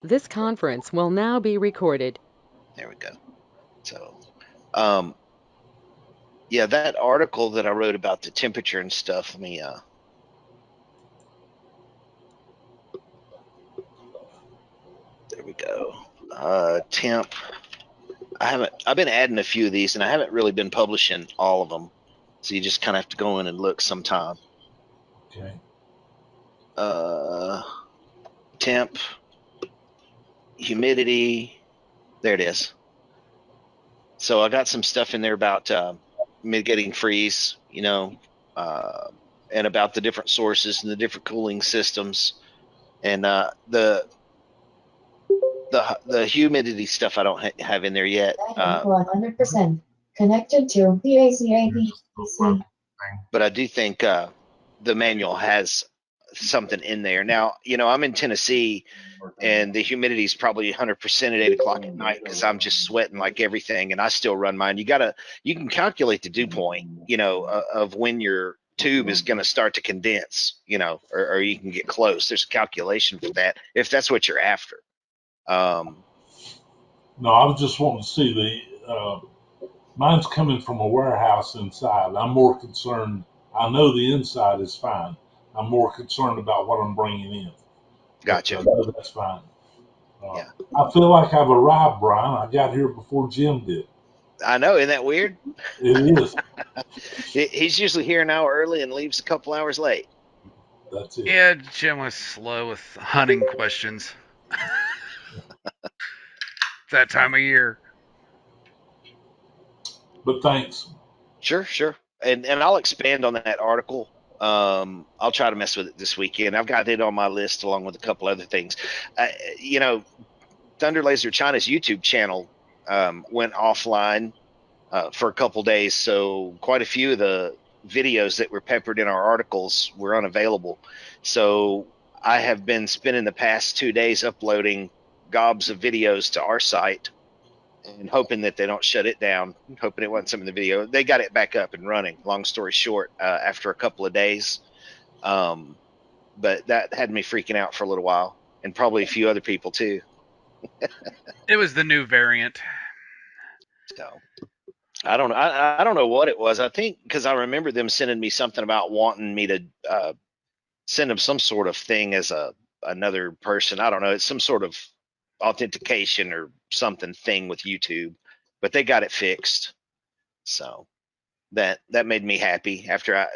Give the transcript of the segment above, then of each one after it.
This conference will now be recorded. There we go. So, yeah, that article that I wrote about the temperature and stuff. Let me, there we go. Temp. I've been adding a few of these and I haven't really been publishing all of them. So you just kind of have to go in and look sometime. Okay. Temp, humidity. There it is. So I got some stuff in there about mitigating freeze, and about the different sources and the different cooling systems, and the humidity stuff I don't have in there yet. 100% connected to the ACABC. But I do think the manual has something in there. Now, I'm in Tennessee, and the humidity is probably 100% at 8 o'clock at night because I'm just sweating like everything, and I still run mine. You can calculate the dew point, of when your tube is going to start to condense, or you can get close. There's a calculation for that if that's what you're after. No, I was just wanting to see mine's coming from a warehouse inside. I'm more concerned. I know the inside is fine. I'm more concerned about what I'm bringing in. Gotcha. But, that's fine. Yeah. I feel like I've arrived, Brian. I got here before Jim did. I know, isn't that weird? It is. He's usually here an hour early and leaves a couple hours late. That's it. Yeah, Jim was slow with hunting questions. That time of year. But thanks. Sure. And I'll expand on that article. I'll try to mess with it this weekend. I've got it on my list along with a couple other things. Thunder Laser China's YouTube channel went offline for a couple days, so quite a few of the videos that were peppered in our articles were unavailable. So I have been spending the past 2 days uploading gobs of videos to our site and hoping that they don't shut it down, hoping it wasn't some of the video. They got it back up and running, long story short, after a couple of days. But that had me freaking out for a little while, and probably a few other people too. It was the new variant. So I don't know what it was. I think because I remember them sending me something about wanting me to send them some sort of thing as another person. I don't know. It's some sort of authentication or something thing with YouTube, but they got it fixed. So that made me happy after I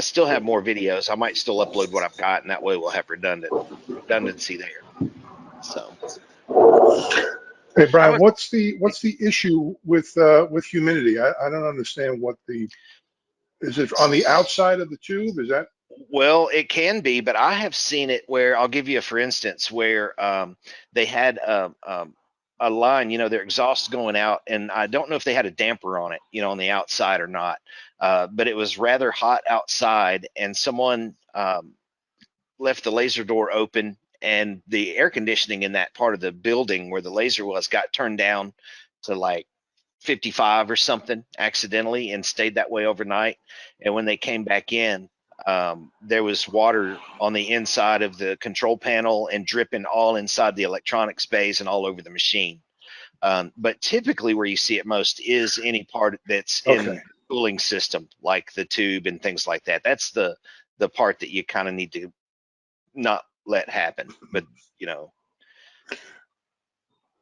still have more videos. I might still upload what I've got, and that way we'll have redundancy there. So Hey Brian, what's the issue with humidity? I don't understand is it on the outside of the tube? Is that? Well, it can be, but I have seen it where I'll give you a for instance where they had a line, their exhaust going out, and I don't know if they had a damper on it, on the outside or not, but it was rather hot outside, and someone left the laser door open, and the air conditioning in that part of the building where the laser was got turned down to like 55 or something accidentally and stayed that way overnight. And when they came back in, there was water on the inside of the control panel and dripping all inside the electronics bays and all over the machine. But typically where you see it most is any part that's in the cooling system, like the tube and things like that. That's the part that you kind of need to not let happen. But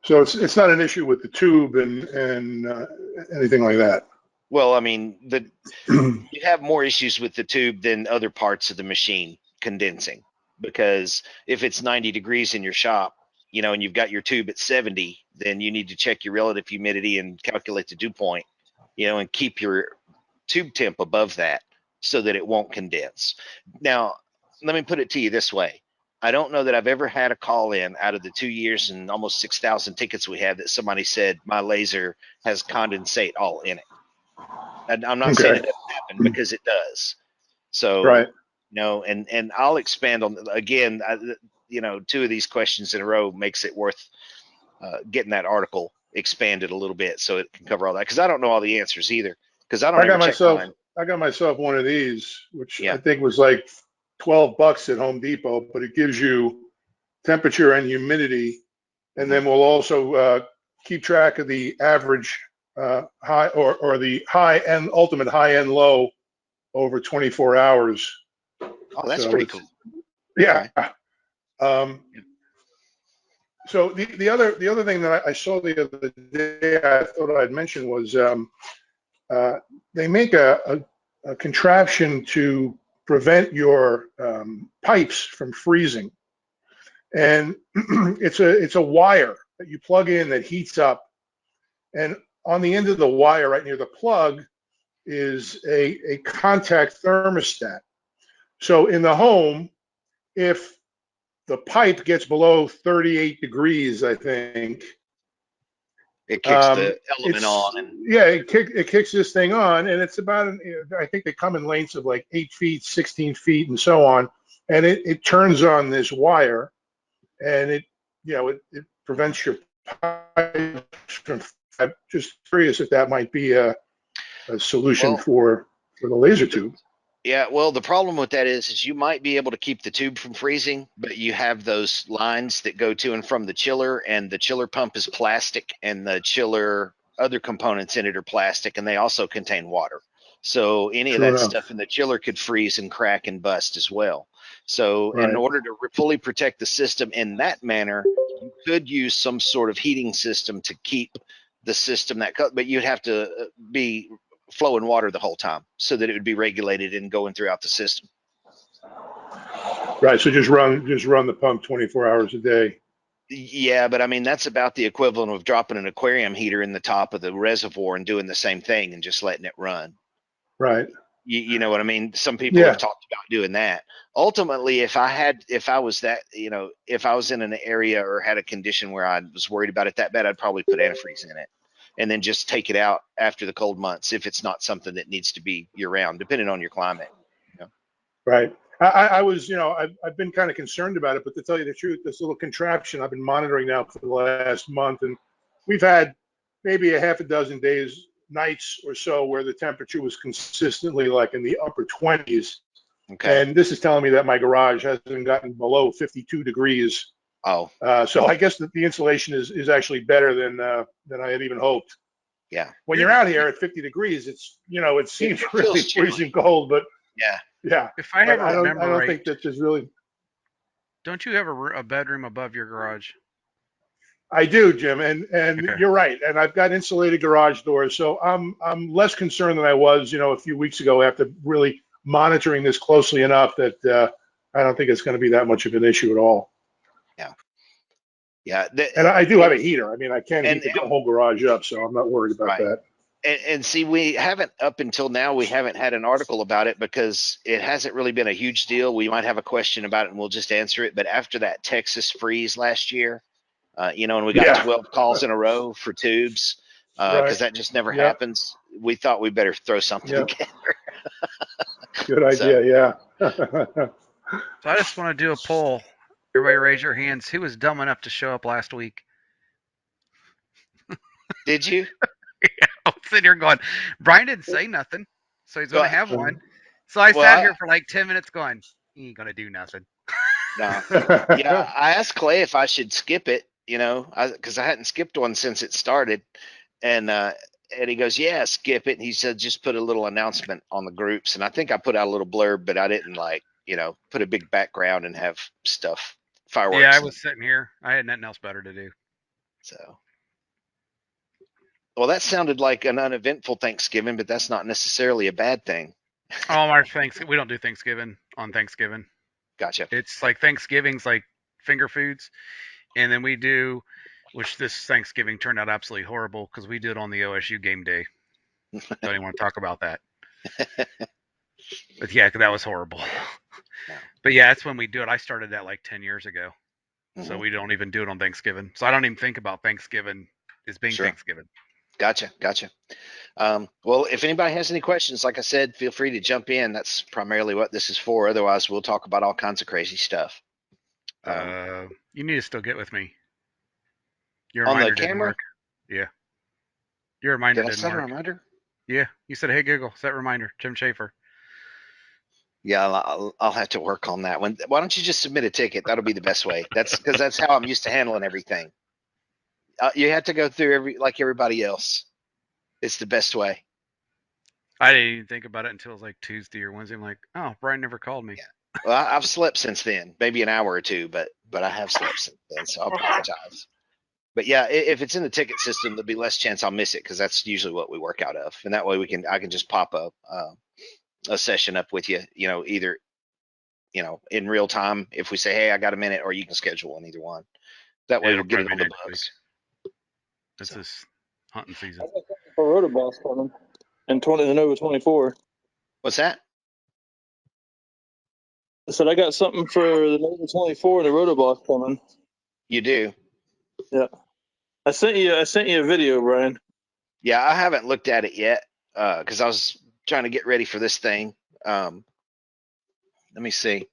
So it's not an issue with the tube and anything like that. Well, I mean, you have more issues with the tube than other parts of the machine condensing, because if it's 90 degrees in your shop, and you've got your tube at 70, then you need to check your relative humidity and calculate the dew point, and keep your tube temp above that so that it won't condense. Now, let me put it to you this way. I don't know that I've ever had a call in out of the 2 years and almost 6,000 tickets we have that somebody said my laser has condensate all in it. And I'm not saying it doesn't happen, because it does. So, right. And I'll expand on again. 2 of these questions in a row makes it worth getting that article expanded a little bit so it can cover all that. Because I don't know all the answers either. Because I got myself one of these, which I think was like $12 at Home Depot, but it gives you temperature and humidity, and then we'll also keep track of the average high or the high and ultimate high and low over 24 hours. Oh, that's So pretty it's cool. yeah. Okay. So the other thing that I saw the other day I thought I'd mention was they make a contraption to prevent your pipes from freezing, and it's a wire that you plug in that heats up, and on the end of the wire, right near the plug, is a contact thermostat. So in the home, if the pipe gets below 38 degrees, I think, It kicks the element it's on, and yeah, it kicks this thing on, and it's about I think they come in lengths of like 8 feet, 16 feet, and so on, and it turns on this wire, and it prevents your pipes from. I'm just curious if that might be a solution well, for the laser the, tube. yeah. Well, the problem with that is you might be able to keep the tube from freezing, but you have those lines that go to and from the chiller, and the chiller pump is plastic, and the chiller other components in it are plastic, and they also contain water. So any of True that enough. stuff in the chiller could freeze and crack and bust as well. So in Right. order to fully protect the system in that manner, you could use some sort of heating system to keep the system but you'd have to be flowing water the whole time so that it would be regulated and going throughout the system. Right. So just run the pump 24 hours a day. Yeah, but I mean that's about the equivalent of dropping an aquarium heater in the top of the reservoir and doing the same thing and just letting it run. Right. You know what I mean? Some people have Yeah. talked about doing that. Ultimately, if I was that, if I was in an area or had a condition where I was worried about it that bad, I'd probably put antifreeze in it and then just take it out after the cold months if it's not something that needs to be year round, depending on your climate. You know? Right. I was, I've been kind of concerned about it, but to tell you the truth, this little contraption I've been monitoring now for the last month, and we've had maybe a half a dozen days, nights or so, where the temperature was consistently like in the upper 20s. Okay. And this is telling me that my garage hasn't gotten below 52 degrees. Oh, So I guess that the insulation is actually better than I had even hoped. yeah. When you're out here at 50 degrees, it It seems really feels chilly. freezing cold, but Yeah. yeah, If I but ever I don't remember I don't right, think that there's really. don't you have a bedroom above your garage? I do, Jim, and Okay. you're right. And I've got insulated garage doors, so I'm less concerned than I was, a few weeks ago after really monitoring this closely enough that I don't think it's going to be that much of an issue at all. Yeah. Yeah. And I do have a heater. I mean, I can heat And, the and whole garage up, so I'm not worried about right. that. And see, we haven't up until now, we haven't had an article about it because it hasn't really been a huge deal. We might have a question about it and we'll just answer it. But after that Texas freeze last year, and we got Yeah. 12 calls in a row for tubes, Right. because that just never Yep. happens. We thought we better throw something Yep. together. Good So, idea. Yeah. So I just want to do a poll. Everybody raise your hands. Who was dumb enough to show up last week? did you? I'm sitting here going, Brian didn't say nothing, so he's going to Well, have one. So I well, sat here for like 10 minutes going, he ain't going to do nothing. no. Yeah, I asked Clay if I should skip it, because I hadn't skipped one since it started. And he goes, yeah, skip it. And he said, just put a little announcement on the groups. And I think I put out a little blurb, but I didn't put a big background and have stuff, Yeah, I fireworks. was sitting here. I had nothing else better to do. So, well, that sounded like an uneventful Thanksgiving, but that's not necessarily a bad thing. Oh, our Thanksgiving. We don't do Thanksgiving on Thanksgiving. Gotcha. It's like Thanksgiving's like finger foods, and then we do, which this Thanksgiving turned out absolutely horrible because we do it on the OSU game day. Don't even want to talk about that. But yeah, that was horrible. No. But yeah, that's when we do it. I started that like 10 years ago. So Mhm. we don't even do it on Thanksgiving. So I don't even think about Thanksgiving as being Sure. Thanksgiving. Gotcha. Well, if anybody has any questions, like I said, feel free to jump in. That's primarily what this is for. Otherwise, we'll talk about all kinds of crazy stuff. You need to still get with me. Your On the reminder didn't camera, work. Yeah. Your reminder did I didn't set a work. reminder? Yeah. You said, hey, Google, set reminder. Jim Schaefer. Yeah, I'll have to work on that one. Why don't you just submit a ticket? That'll be the best way. That's because that's how I'm used to handling everything. You have to go through like everybody else. It's the best way. I didn't even think about it until it was like Tuesday or Wednesday. I'm like, oh, Brian never called me. Yeah. Well, I've slept since then, maybe an hour or two, but I have slept since then, so I apologize. But yeah, if it's in the ticket system, there'll be less chance I'll miss it because that's usually what we work out of, and that way I can just pop a session up with you, either in real time if we say, hey, I got a minute, or you can schedule one, either one. That way It'll we'll get it probably on be the next week. books. It's So. this hunting season. I got something for Rotoboss coming and the Nova 24. What's that? I said I got something for the Nova 24 and the Rotoboss coming. You do? Yeah. I sent you a video, Brian. Yeah, I haven't looked at it yet because I was trying to get ready for this thing. Let me see.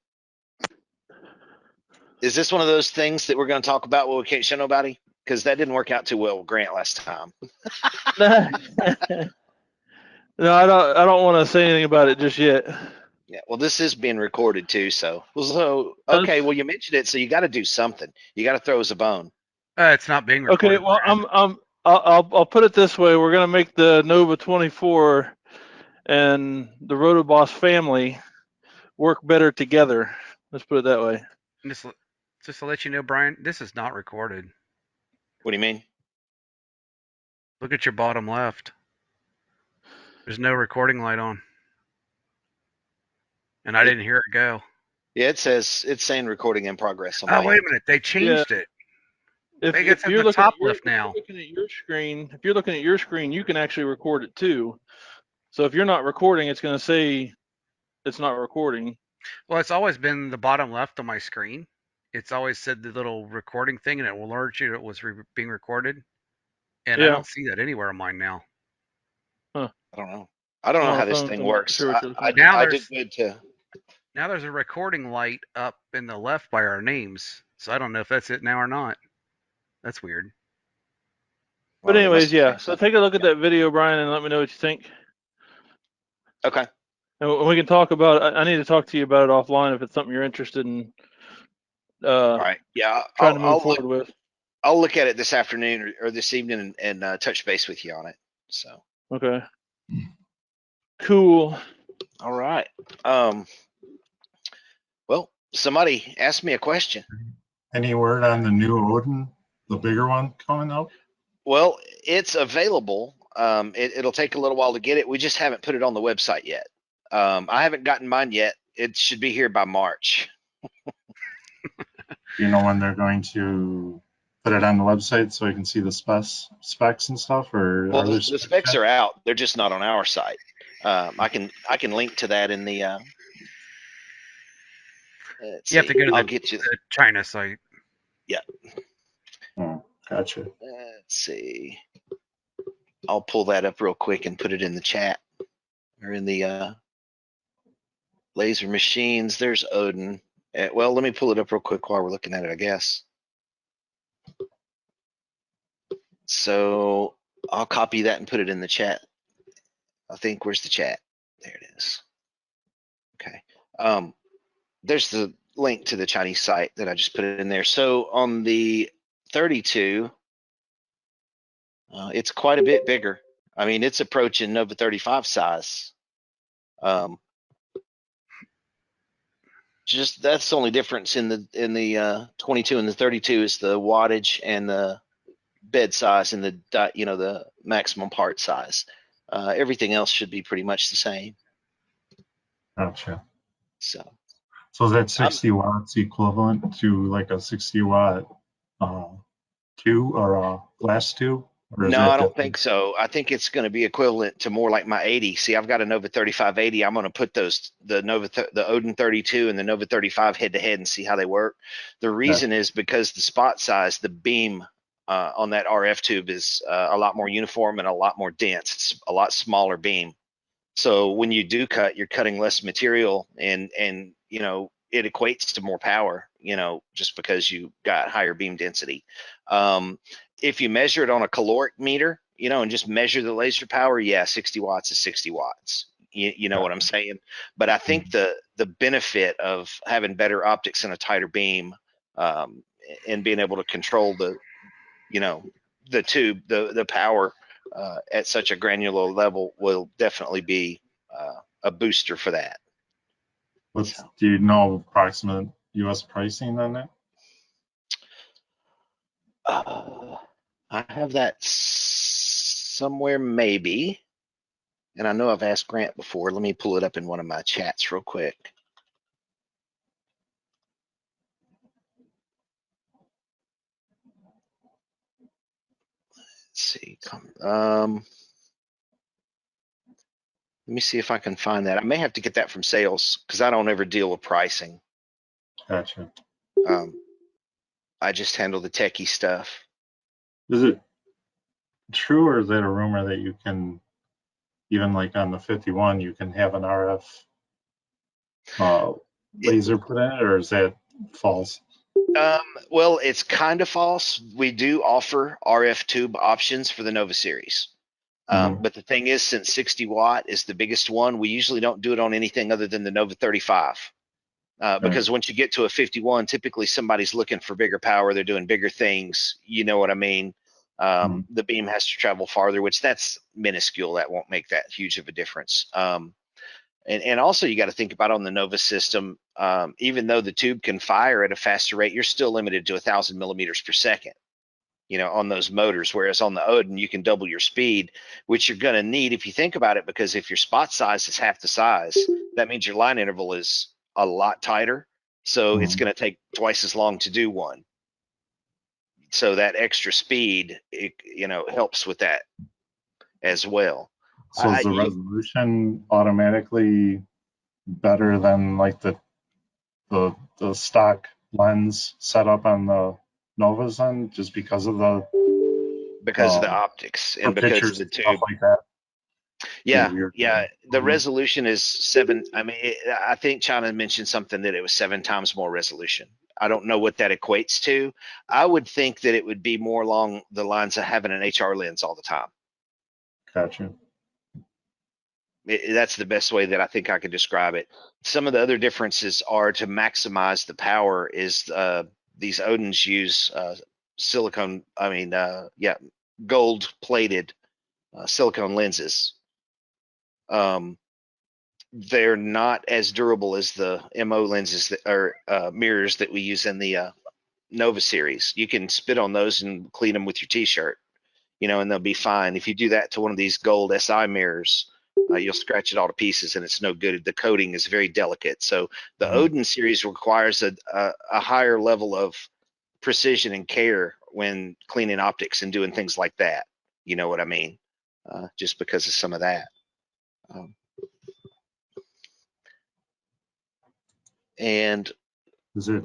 Is this one of those things that we're going to talk about where we can't show nobody? Because that didn't work out too well with Grant last time. No, I don't want to say anything about it just yet. Yeah, well, this is being recorded too, so okay. Well, you mentioned it, so you got to do something. You got to throw us a bone. It's not being recorded. Okay, well, Brian. I'll put it this way: we're gonna make the Nova 24 and the Rotoboss family work better together. Let's put it that way. Just to let you know, Brian, this is not recorded. What do you mean? Look at your bottom left. There's no recording light on. And I didn't hear it go. Yeah, it's saying recording in progress on Oh, my wait end. a minute. They changed it. If you're looking top left now. if you're looking at your screen, you can actually record it too. So if you're not recording, it's going to say it's not recording. Well, it's always been the bottom left on my screen. It's always said the little recording thing, and it will alert you it was being recorded. And I don't see that anywhere on mine now. Huh. I don't know. I don't know how this thing works. I did good to. Now there's a recording light up in the left by our names, so I don't know if that's it now or not. That's weird. But anyways, yeah. So take a look at that video, Brian, and let me know what you think. Okay. And we can talk about it. I need to talk to you about it offline if it's something you're interested in. All right. Yeah. Trying to move forward with. I'll look at it this afternoon or this evening and touch base with you on it. So. Okay. Cool. All right. Well, somebody asked me a question. Any word on the new Odin, the bigger one coming out? Well, it's available. It'll take a little while to get it. We just haven't put it on the website yet. I haven't gotten mine yet. It should be here by March. Do you know when they're going to put it on the website so we can see the specs and stuff? Or well, the specs are out. They're just not on our site. I can link to that in the. You have to go to the China site. Yeah. Oh, gotcha. Let's see. I'll pull that up real quick and put it in the chat or in the laser machines. There's Odin. Well, let me pull it up real quick while we're looking at it, I guess. So I'll copy that and put it in the chat. I think, where's the chat? There it is. Okay. There's the link to the Chinese site that I just put it in there. So on the 32, it's quite a bit bigger. I mean, it's approaching Nova 35 size. Just that's the only difference in the 22 and the 32 is the wattage and the bed size and the maximum part size. Everything else should be pretty much the same. Gotcha. So is that 60 watts equivalent to like a 60 watt tube or a glass tube? No, I don't think so. I think it's going to be equivalent to more like my 80. See, I've got a Nova 3580. I'm going to put the Odin 32 and the Nova 35 head to head and see how they work. The reason is because the spot size, the beam on that RF tube is a lot more uniform and a lot more dense. It's a lot smaller beam. So when you do cut, you're cutting less material and it equates to more power, just because you got higher beam density. If you measure it on a caloric meter, and just measure the laser power, yeah, 60 watts is 60 watts. You know what I'm saying? But I think the benefit of having better optics and a tighter beam, and being able to control the tube, the power at such a granular level will definitely be a booster for that. Do you know approximate U.S. pricing on that? I have that somewhere, maybe. And I know I've asked Grant before. Let me pull it up in one of my chats real quick. Let's see. Let me see if I can find that. I may have to get that from sales because I don't ever deal with pricing. Gotcha. I just handle the techie stuff. Is it true, or is that a rumor that you can, even like on the 51, you can have an RF laser put in it, or is that false? Well, it's kind of false. We do offer RF tube options for the Nova series. But the thing is, since 60 watt is the biggest one, we usually don't do it on anything other than the Nova 35. Because once you get to a 51, typically somebody's looking for bigger power. They're doing bigger things. You know what I mean? The beam has to travel farther, which that's minuscule. That won't make that huge of a difference. And also you got to think about on the Nova system, even though the tube can fire at a faster rate, you're still limited to 1,000 millimeters per second, on those motors. Whereas on the Odin, you can double your speed, which you're going to need if you think about it, because if your spot size is half the size, that means your line interval is a lot tighter. So it's going to take twice as long to do one. So that extra speed, helps with that as well. So is the resolution automatically better than like the stock lens setup on the Novas then, just because of the optics and because of the tube, stuff like that? Yeah. The resolution is 7. I mean, I think China mentioned something that it was 7 times more resolution. I don't know what that equates to. I would think that it would be more along the lines of having an HR lens all the time. Gotcha. That's the best way that I think I could describe it. Some of the other differences are to maximize the power is these Odins use silicone, gold plated silicone lenses. They're not as durable as the MO lenses that are mirrors that we use in the Nova series. You can spit on those and clean them with your t-shirt, and they'll be fine. If you do that to one of these gold SI mirrors, you'll scratch it all to pieces and it's no good. The coating is very delicate. So the Odin series requires a higher level of precision and care when cleaning optics and doing things like that. You know what I mean? Just because of some of that. And is it,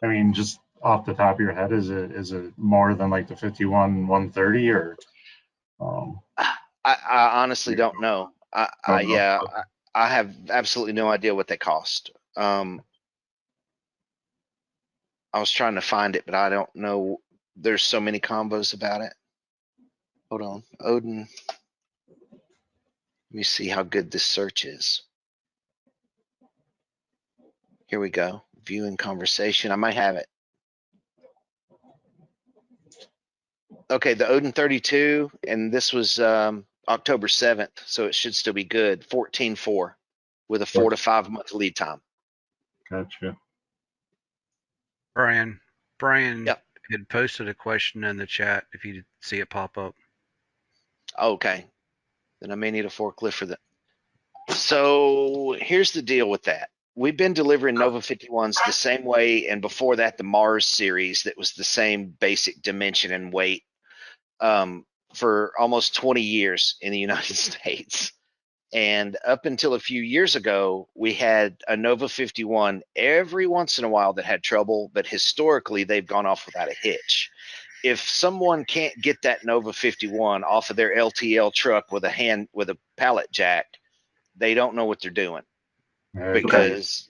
I mean, just off the top of your head, is it more than like the 51 130 or? I honestly don't know. I have absolutely no idea what they cost. I was trying to find it, but I don't know. There's so many combos about it. Hold on, Odin. Let me see how good this search is. Here we go. Viewing conversation. I might have it. Okay, the Odin 32, and this was October 7th, so it should still be good. 14.4 with a 4 to 5 month lead time. Gotcha. Brian had posted a question in the chat if you see it pop up. Okay, then I may need a forklift for that. So here's the deal with that. We've been delivering Nova 51s the same way, and before that, the Mars series that was the same basic dimension and weight for almost 20 years in the United States. And up until a few years ago, we had a Nova 51 every once in a while that had trouble, but historically they've gone off without a hitch. If someone can't get that Nova 51 off of their LTL truck with a pallet jack, they don't know what they're doing. Because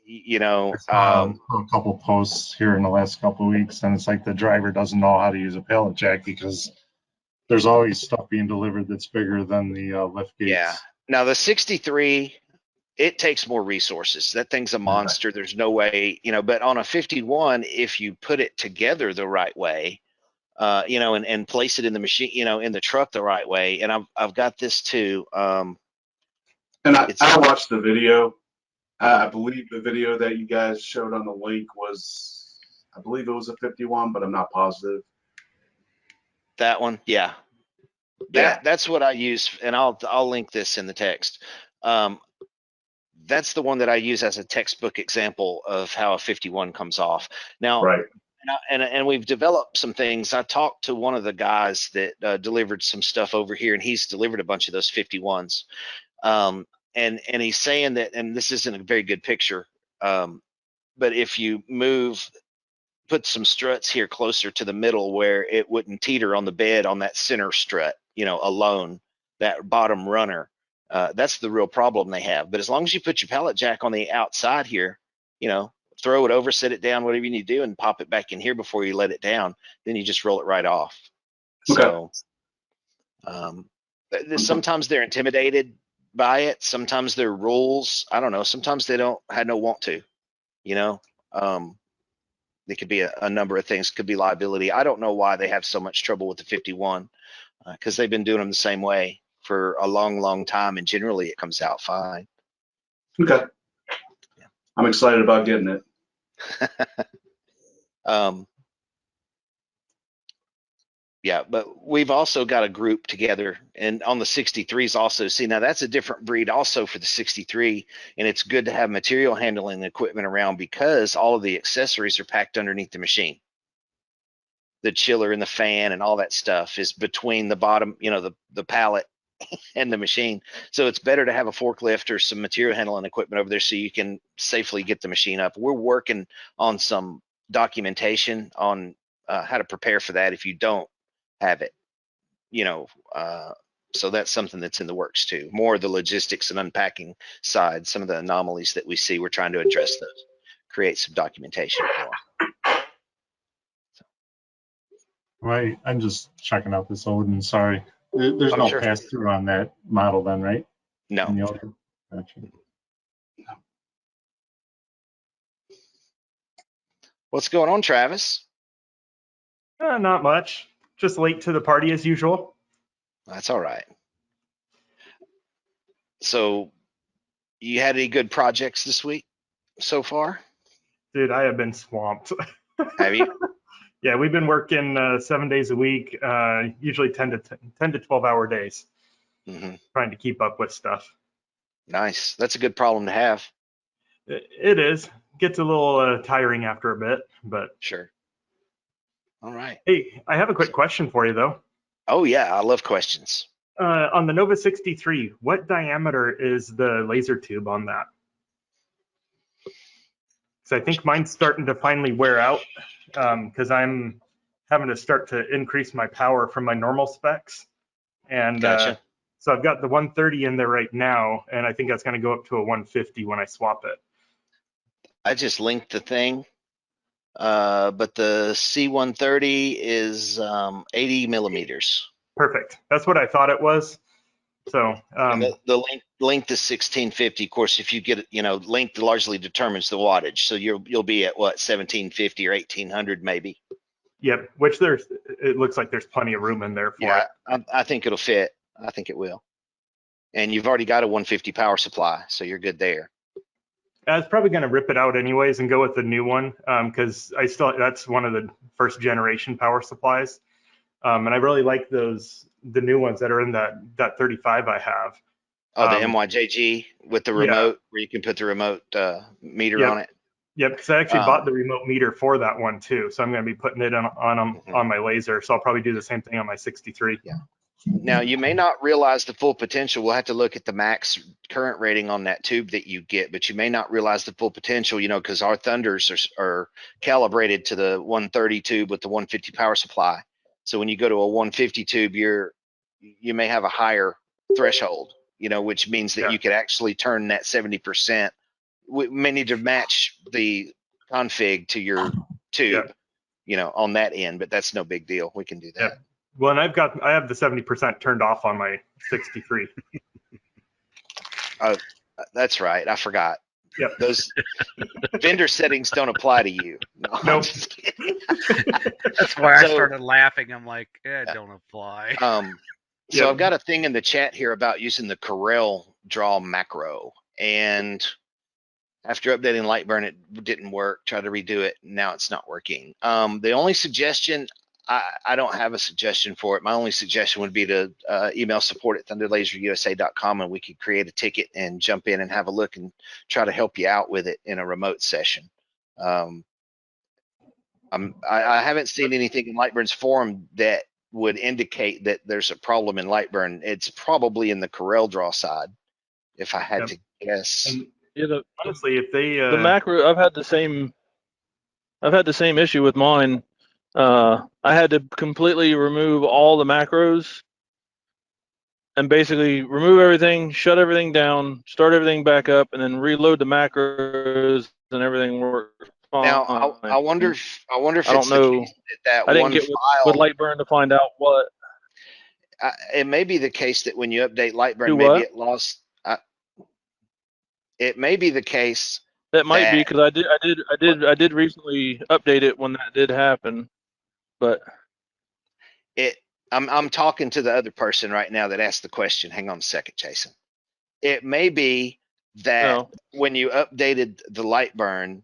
I saw a couple posts here in the last couple of weeks, and it's like the driver doesn't know how to use a pallet jack because there's always stuff being delivered that's bigger than the lift gates. Yeah, Now the 63, it takes more resources. That thing's a monster. There's no way, but on a 51, if you put it together the right way, and place it in the machine, in the truck the right way. And I've got this too. And I watched the video. I believe the video that you guys showed on the link was, I believe it was a 51, but I'm not positive. That one, yeah. That's what I use, and I'll link this in the text. That's the one that I use as a textbook example of how a 51 comes off. Now, right. And we've developed some things. I talked to one of the guys that delivered some stuff over here, and he's delivered a bunch of those 51s. And he's saying that, and this isn't a very good picture, but if you put some struts here closer to the middle where it wouldn't teeter on the bed on that center strut, alone, that bottom runner, that's the real problem they have. But as long as you put your pallet jack on the outside here, throw it over, set it down, whatever you need to do, and pop it back in here before you let it down, then you just roll it right off. Okay. So sometimes they're intimidated by it. Sometimes they're rules. I don't know. Sometimes they don't want to, It could be a number of things. Could be liability. I don't know why they have so much trouble with the 51, because they've been doing them the same way for a long, long time, and generally it comes out fine. Okay. Yeah. I'm excited about getting it. Yeah, but we've also got a group together, and on the 63s also. See, now that's a different breed also for the 63, and it's good to have material handling equipment around because all of the accessories are packed underneath the machine. The chiller and the fan and all that stuff is between the bottom, the pallet and the machine. So it's better to have a forklift or some material handling equipment over there so you can safely get the machine up. We're working on some documentation on how to prepare for that if you don't have it, so that's something that's in the works too. More of the logistics and unpacking side, some of the anomalies that we see, we're trying to address those, create some documentation for. Right, I'm just checking out this Odin. Sorry, there's Oh, no sure. pass through on that model then, right? No. In the Odin? Gotcha. What's going on, Travis? Not much. Just late to the party as usual. That's all right. So, you had any good projects this week so far? Dude, I have been swamped. Have you? Yeah, we've been working 7 days a week, usually 10 to 12-hour days, trying to keep up with stuff. Nice. That's a good problem to have. It is. Gets a little tiring after a bit, but sure. All right. Hey, I have a quick question for you, though. Oh, yeah. I love questions. On the Nova 63, what diameter is the laser tube on that? Because I think mine's starting to finally wear out, because I'm having to start to increase my power from my normal specs. And gotcha. So I've got the 130 in there right now, and I think that's going to go up to a 150 when I swap it. I just linked the thing. But the C130 is 80 millimeters. Perfect. That's what I thought it was. So the length is 1650. Of course, if you get length largely determines the wattage. So you'll be at what, 1750 or 1800 maybe. Yep. Which it looks like there's plenty of room in there for it. I think it'll fit. I think it will. And you've already got a 150 power supply, so you're good there. I was probably going to rip it out anyways and go with the new one, because that's one of the first generation power supplies, and I really like the new ones that are in that 35 I have. Oh, the MYJG with the remote, where you can put the remote meter on it. Yep, because I actually bought the remote meter for that one too, so I'm going to be putting it on my laser. So I'll probably do the same thing on my 63. Yeah. Now, you may not realize the full potential. We'll have to look at the max current rating on that tube that you get, but you may not realize the full potential, because our Thunders are calibrated to the 130 tube with the 150 power supply. So when you go to a 150 tube, you may have a higher threshold, which means that you could actually turn that 70%. We may need to match the config to your tube, on that end, but that's no big deal. We can do that. Well, and I have the 70% turned off on my 63. That's right. I forgot. Yep. Those vendor settings don't apply to you. No, I'm Nope. just kidding. That's why I So, started laughing. I'm like, it don't apply. So Yep. I've got a thing in the chat here about using the Corel draw macro, and after updating Lightburn, it didn't work. Tried to redo it. Now it's not working. The only suggestion, I don't have a suggestion for it. My only suggestion would be to email support@thunderlaserusa.com, and we could create a ticket and jump in and have a look and try to help you out with it in a remote session. I haven't seen anything in Lightburn's forum that would indicate that there's a problem in Lightburn. It's probably in the Corel draw side, if I had Yep. to guess. And Yeah, honestly, if they the macro, I've had the same issue with mine. I had to completely remove all the macros and basically remove everything, shut everything down, start everything back up, and then reload the macros, and everything worked fine. Now, I wonder if I it's don't the know. case that I didn't one get with file. Lightburn to find out what. It may be the case that when you update Lightburn, Do maybe what? it lost. It may be the case That might be that because I did recently update it when that did happen, but it. I'm talking to the other person right now that asked the question. Hang on a second, Jason. It may be that no. when you updated the Lightburn,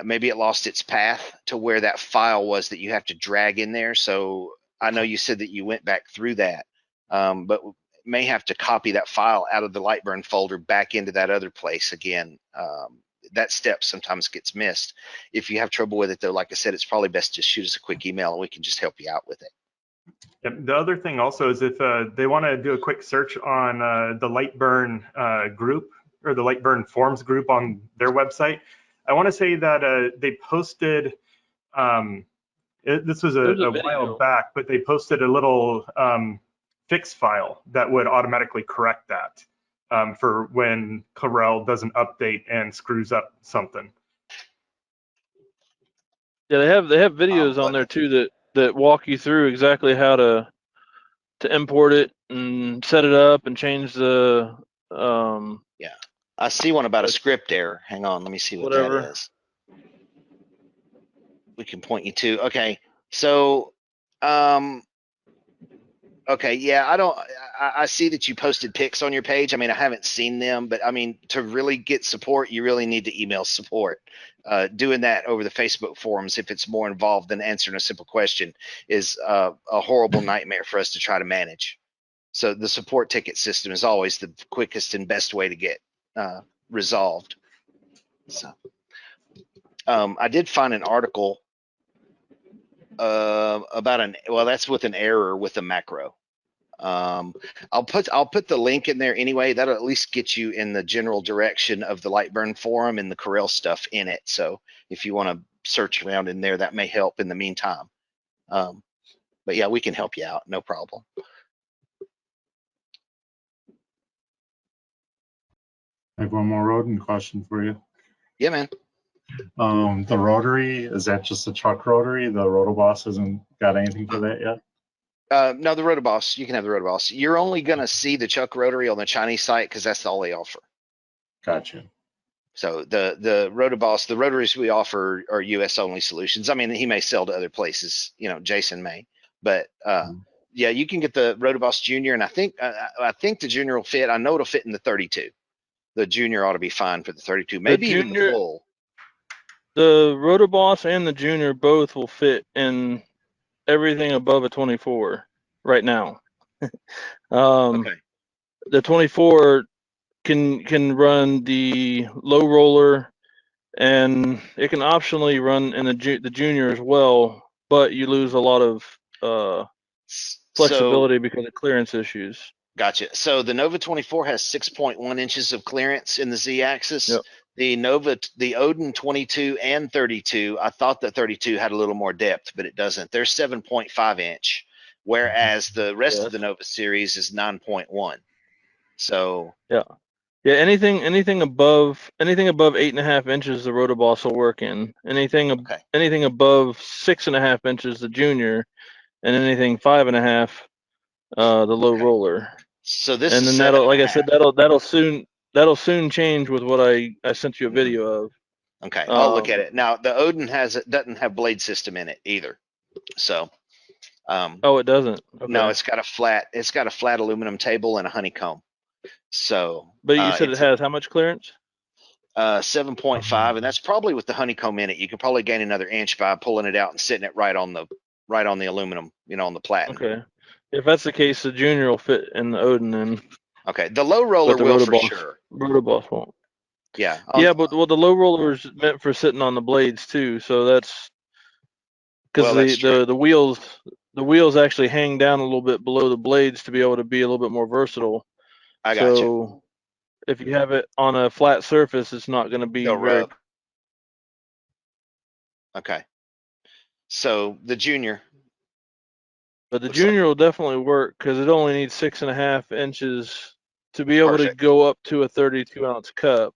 maybe it lost its path to where that file was that you have to drag in there. So I know you said that you went back through that, but may have to copy that file out of the Lightburn folder back into that other place again. That step sometimes gets missed. If you have trouble with it, though, like I said, it's probably best to shoot us a quick email and we can just help you out with it. Yep. The other thing also is if they want to do a quick search on the Lightburn group or the Lightburn forums group on their website, I want to say that they posted, this was There's a a video. while back, but they posted a little fix file that would automatically correct that for when Corel doesn't update and screws up something. Yeah, they have videos on there too that walk you through exactly how to import it and set it up and change the Yeah, I see one about a script error. Hang on, let me see what whatever. that is. We can point you to. Okay, so okay, yeah, I see that you posted pics on your page. I mean, I haven't seen them, but I mean, to really get support, you really need to email support. Doing that over the Facebook forums, if it's more involved than answering a simple question, is a horrible nightmare for us to try to manage. So the support ticket system is always the quickest and best way to get resolved. So I did find an article about that's with an error with a macro. I'll put the link in there anyway. That'll at least get you in the general direction of the Lightburn forum and the Corel stuff in it. So if you want to search around in there, that may help in the meantime. But yeah, we can help you out, no problem. I have one more rodent question for you. Yeah, man. The rotary, is that just a truck rotary? The Rotoboss hasn't got anything for that yet? No, the Rotoboss, you can have the Rotoboss. You're only going to see the Chuck rotary on the Chinese site because that's all they offer. Gotcha. So the Rotoboss, the rotaries we offer are US only solutions. I mean, he may sell to other places, you know, Jason may, but yeah, you can get the Rotoboss Junior, and I think the Junior will fit. I know it'll fit in the 32. The Junior ought to be fine for the 32, maybe even the full. The Rotoboss and the Junior both will fit in everything above a 24 right now. Okay. The 24 can run the low roller, and it can optionally run in the Junior as well, but you lose a lot of flexibility because of clearance issues. Gotcha. So the Nova 24 has 6.1 inches of clearance in the Z-axis. Yep. The Odin 22 and 32, I thought that 32 had a little more depth, but it doesn't. They're 7.5 inch, whereas the rest of the Nova series is 9.1. So yeah, anything above 8.5 inches, the Rotoboss will work in. Anything above 6.5 inches, the Junior, and anything 5.5, the low roller. So this and is then that'll, like I said, that'll soon that'll soon change with what I sent you a video of. Okay, I'll look at it. Now the Odin doesn't have blade system in it either. So Oh, it doesn't. Okay. no, it's got a flat aluminum table and a honeycomb. So But you said it has how much clearance? 7.5, and that's probably with the honeycomb in it. You can probably gain another inch by pulling it out and sitting it right on the aluminum, on the platen. Okay. If that's the case, the Junior will fit in the Odin then. Okay, the low roller the will for Rotoboss, sure. Rotoboss won't. Yeah. Yeah, but the low roller is meant for sitting on the blades too, so that's because the wheels actually hang down a little bit below the blades to be able to be a little bit more versatile. I got so you. If you have it on a flat surface, it's not going to be They'll very. rub. Okay. So the Junior. But the Junior will definitely work because it only needs 6.5 inches to be able to go up to a 32-ounce cup.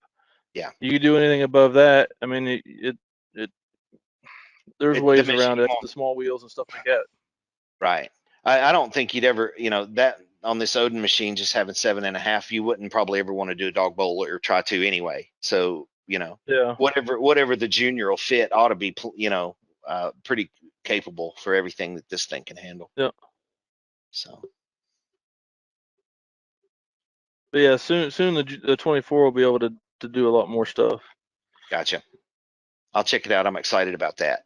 Yeah. You can do anything above that. I mean, there's ways around it, the small wheels and stuff like that. Right. I don't think you'd ever, that on this Odin machine, just having 7.5, you wouldn't probably ever want to do a dog bowl or try to anyway. So, yeah, whatever the Junior will fit ought to be, pretty capable for everything that this thing can handle. Yeah. So. But yeah, soon the 24 will be able to do a lot more stuff. Gotcha. I'll check it out. I'm excited about that.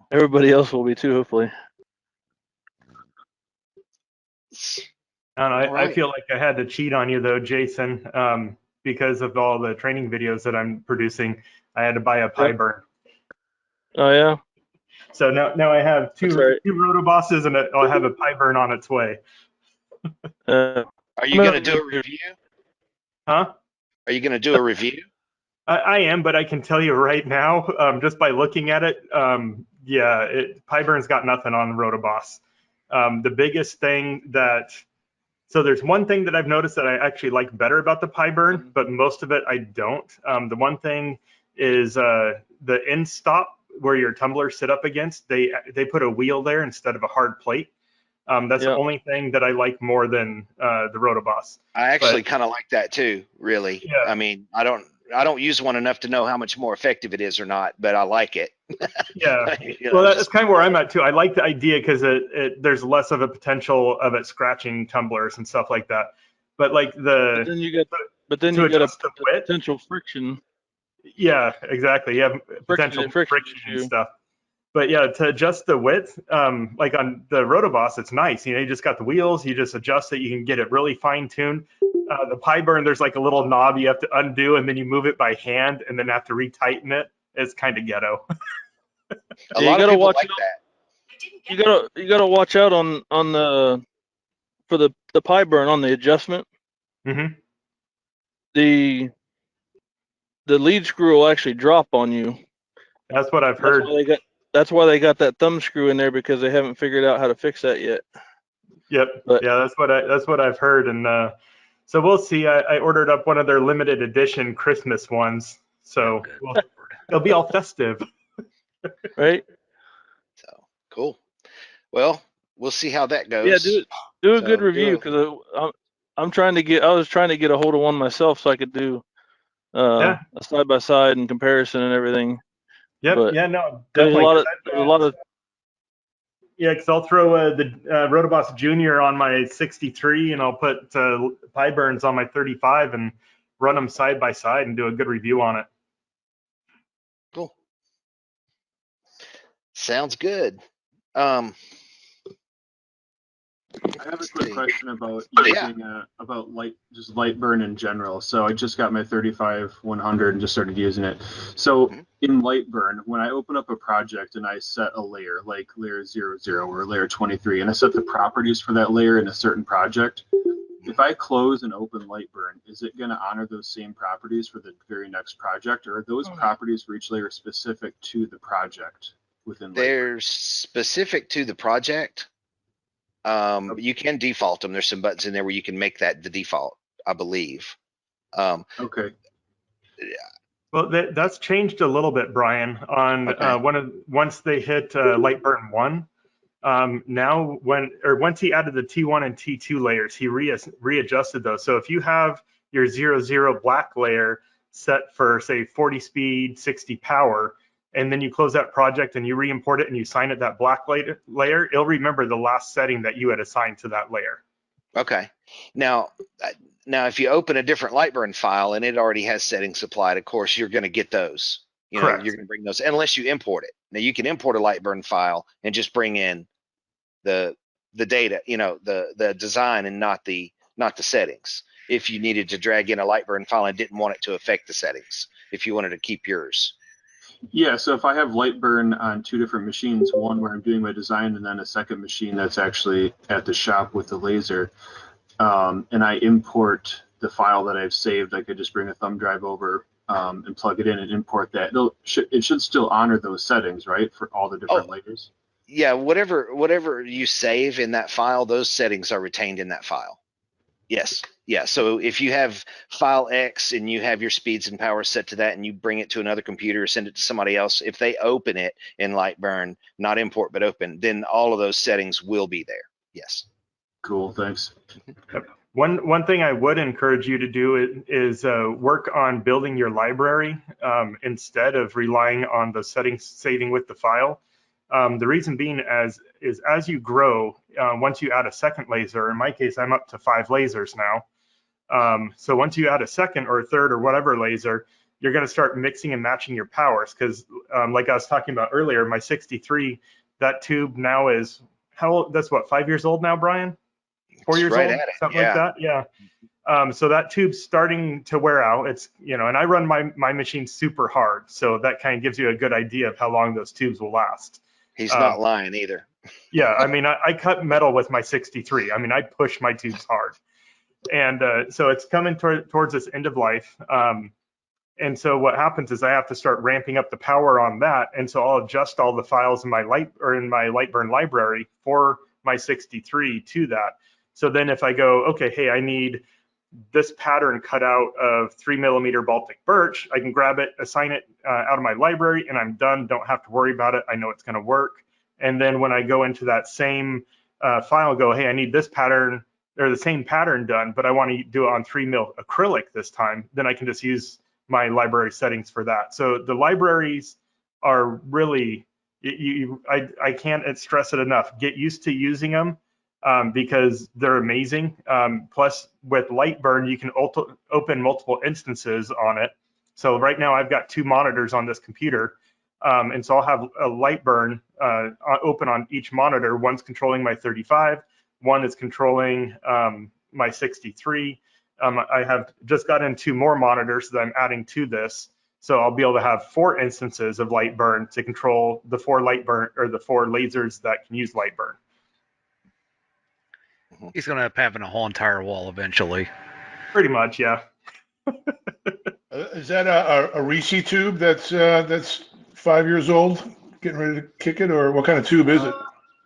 Everybody else will be too, hopefully. I feel like I had to cheat on you though, Jason, because of all the training videos that I'm producing. I had to buy a pie burn. Oh yeah. So now I have two Rotobosses and I'll have a pie burn on its way. Are you going to do a review? Huh? Are you going to do a review? I am, but I can tell you right now, just by looking at it, pie burn's got nothing on the Rotoboss. The biggest thing so there's one thing that I've noticed that I actually like better about the pie burn, but most of it I don't. The one thing is the end stop where your tumblers sit up against. They put a wheel there instead of a hard plate. That's the only thing that I like more than the Rotoboss. I actually kind of like that too, really. Yeah. I mean, I don't use one enough to know how much more effective it is or not, but I like it. Yeah. Well, that's kind of where I'm at too. I like the idea because there's less of a potential of it scratching tumblers and stuff like that. But like then you get a potential friction. Yeah, exactly. You have potential friction and stuff. But yeah, to adjust the width, like on the Rotoboss, it's nice. You just got the wheels, you just adjust it, you can get it really fine tuned. The pie burn, there's like a little knob you have to undo, and then you move it by hand, and then have to retighten it. It's kind of ghetto. A lot of people like that. You gotta watch out on for the pie burn on the adjustment. Mm-hmm. The lead screw will actually drop on you. That's what I've heard. That's why they got that thumb screw in there, because they haven't figured out how to fix that yet. Yep. Yeah, that's what I've heard, and so we'll see. I ordered up one of their limited edition Christmas ones, so it'll be all festive. Right. So cool. Well, we'll see how that goes. Yeah, do a good review, because I'm trying to get. I was trying to get a hold of one myself so I could do a side by side and comparison and everything. Yep. But yeah. No. There's a lot of. Yeah, because I'll throw the Rotoboss Junior on my 63, and I'll put pie burns on my 35, and run them side by side and do a good review on it. Cool. Sounds good. I have a quick question about using about light burn in general. So I just got my 35-100 and just started using it. So in light burn, when I open up a project and I set a layer like layer 00 or layer 23, and I set the properties for that layer in a certain project, if I close and open light burn, is it going to honor those same properties for the very next project, or are those properties for each layer specific to the project within light burn? They're specific to the project. You can default them. There's some buttons in there where you can make that the default, I believe. Okay. Well, that's changed a little bit, Brian. On once they hit light burn 1, Now once he added the T1 and T2 layers, he readjusted those. So if you have your 0, black layer set for say 40 speed, 60 power, and then you close that project and you re-import it and you sign it that black layer, it'll remember the last setting that you had assigned to that layer. Okay. Now if you open a different Lightburn file and it already has settings applied, of course you're going to get those. You know, Correct. you're going to bring those unless you import it. Now you can import a Lightburn file and just bring in the data, you know, the design and not the settings. If you needed to drag in a Lightburn file and didn't want it to affect the settings, if you wanted to keep yours. Yeah, so if I have Lightburn on 2 different machines, one where I'm doing my design and then a second machine that's actually at the shop with the laser, and I import the file that I've saved, I could just bring a thumb drive over and plug it in and import that. It should still honor those settings, right, for all the different layers? Yeah, whatever you save in that file, those settings are retained in that file. Yes. Yeah. So if you have file X and you have your speeds and power set to that and you bring it to another computer or send it to somebody else, if they open it in Lightburn, not import but open, then all of those settings will be there. Yes. Cool. Thanks. One thing I would encourage you to do is work on building your library instead of relying on the settings saving with the file. The reason being as you grow, once you add a second laser, in my case, I'm up to 5 lasers now. So once you add a second or a third or whatever laser, you're going to start mixing and matching your powers because like I was talking about earlier, my 63, that tube now is, how old? That's what, 5 years old now, Brian? 4 years right old? at it. Something Yeah. like that? Yeah. So that tube's starting to wear out. It's, you know, and I run my machine super hard. So that kind of gives you a good idea of how long those tubes will last. He's not lying either. Yeah, I mean, I cut metal with my 63. I mean, I push my tubes hard. And so it's coming towards this end of life. And so what happens is I have to start ramping up the power on that. And so I'll adjust all the files in my Lightburn library for my 63 to that. So then if I go, okay, hey, I need this pattern cut out of 3mm Baltic birch, I can grab it, assign it out of my library, and I'm done. Don't have to worry about it. I know it's going to work. And then when I go into that same file, go, hey, I need this pattern or the same pattern done, but I want to do it on 3mm acrylic this time, then I can just use my library settings for that. So the libraries are really, I can't stress it enough. Get used to using them. Because they're amazing. Plus, with Lightburn, you can open multiple instances on it. So right now, I've got 2 monitors on this computer, and so I'll have a Lightburn open on each monitor. One's controlling my 35, one is controlling my 63. I have just gotten 2 more monitors that I'm adding to this, so I'll be able to have 4 instances of Lightburn to control the 4 Lightburn or the 4 lasers that can use Lightburn. He's going to end up having a whole entire wall eventually. Pretty much, yeah. Is that a Reese tube that's 5 years old, getting ready to kick it, or what kind of tube is it?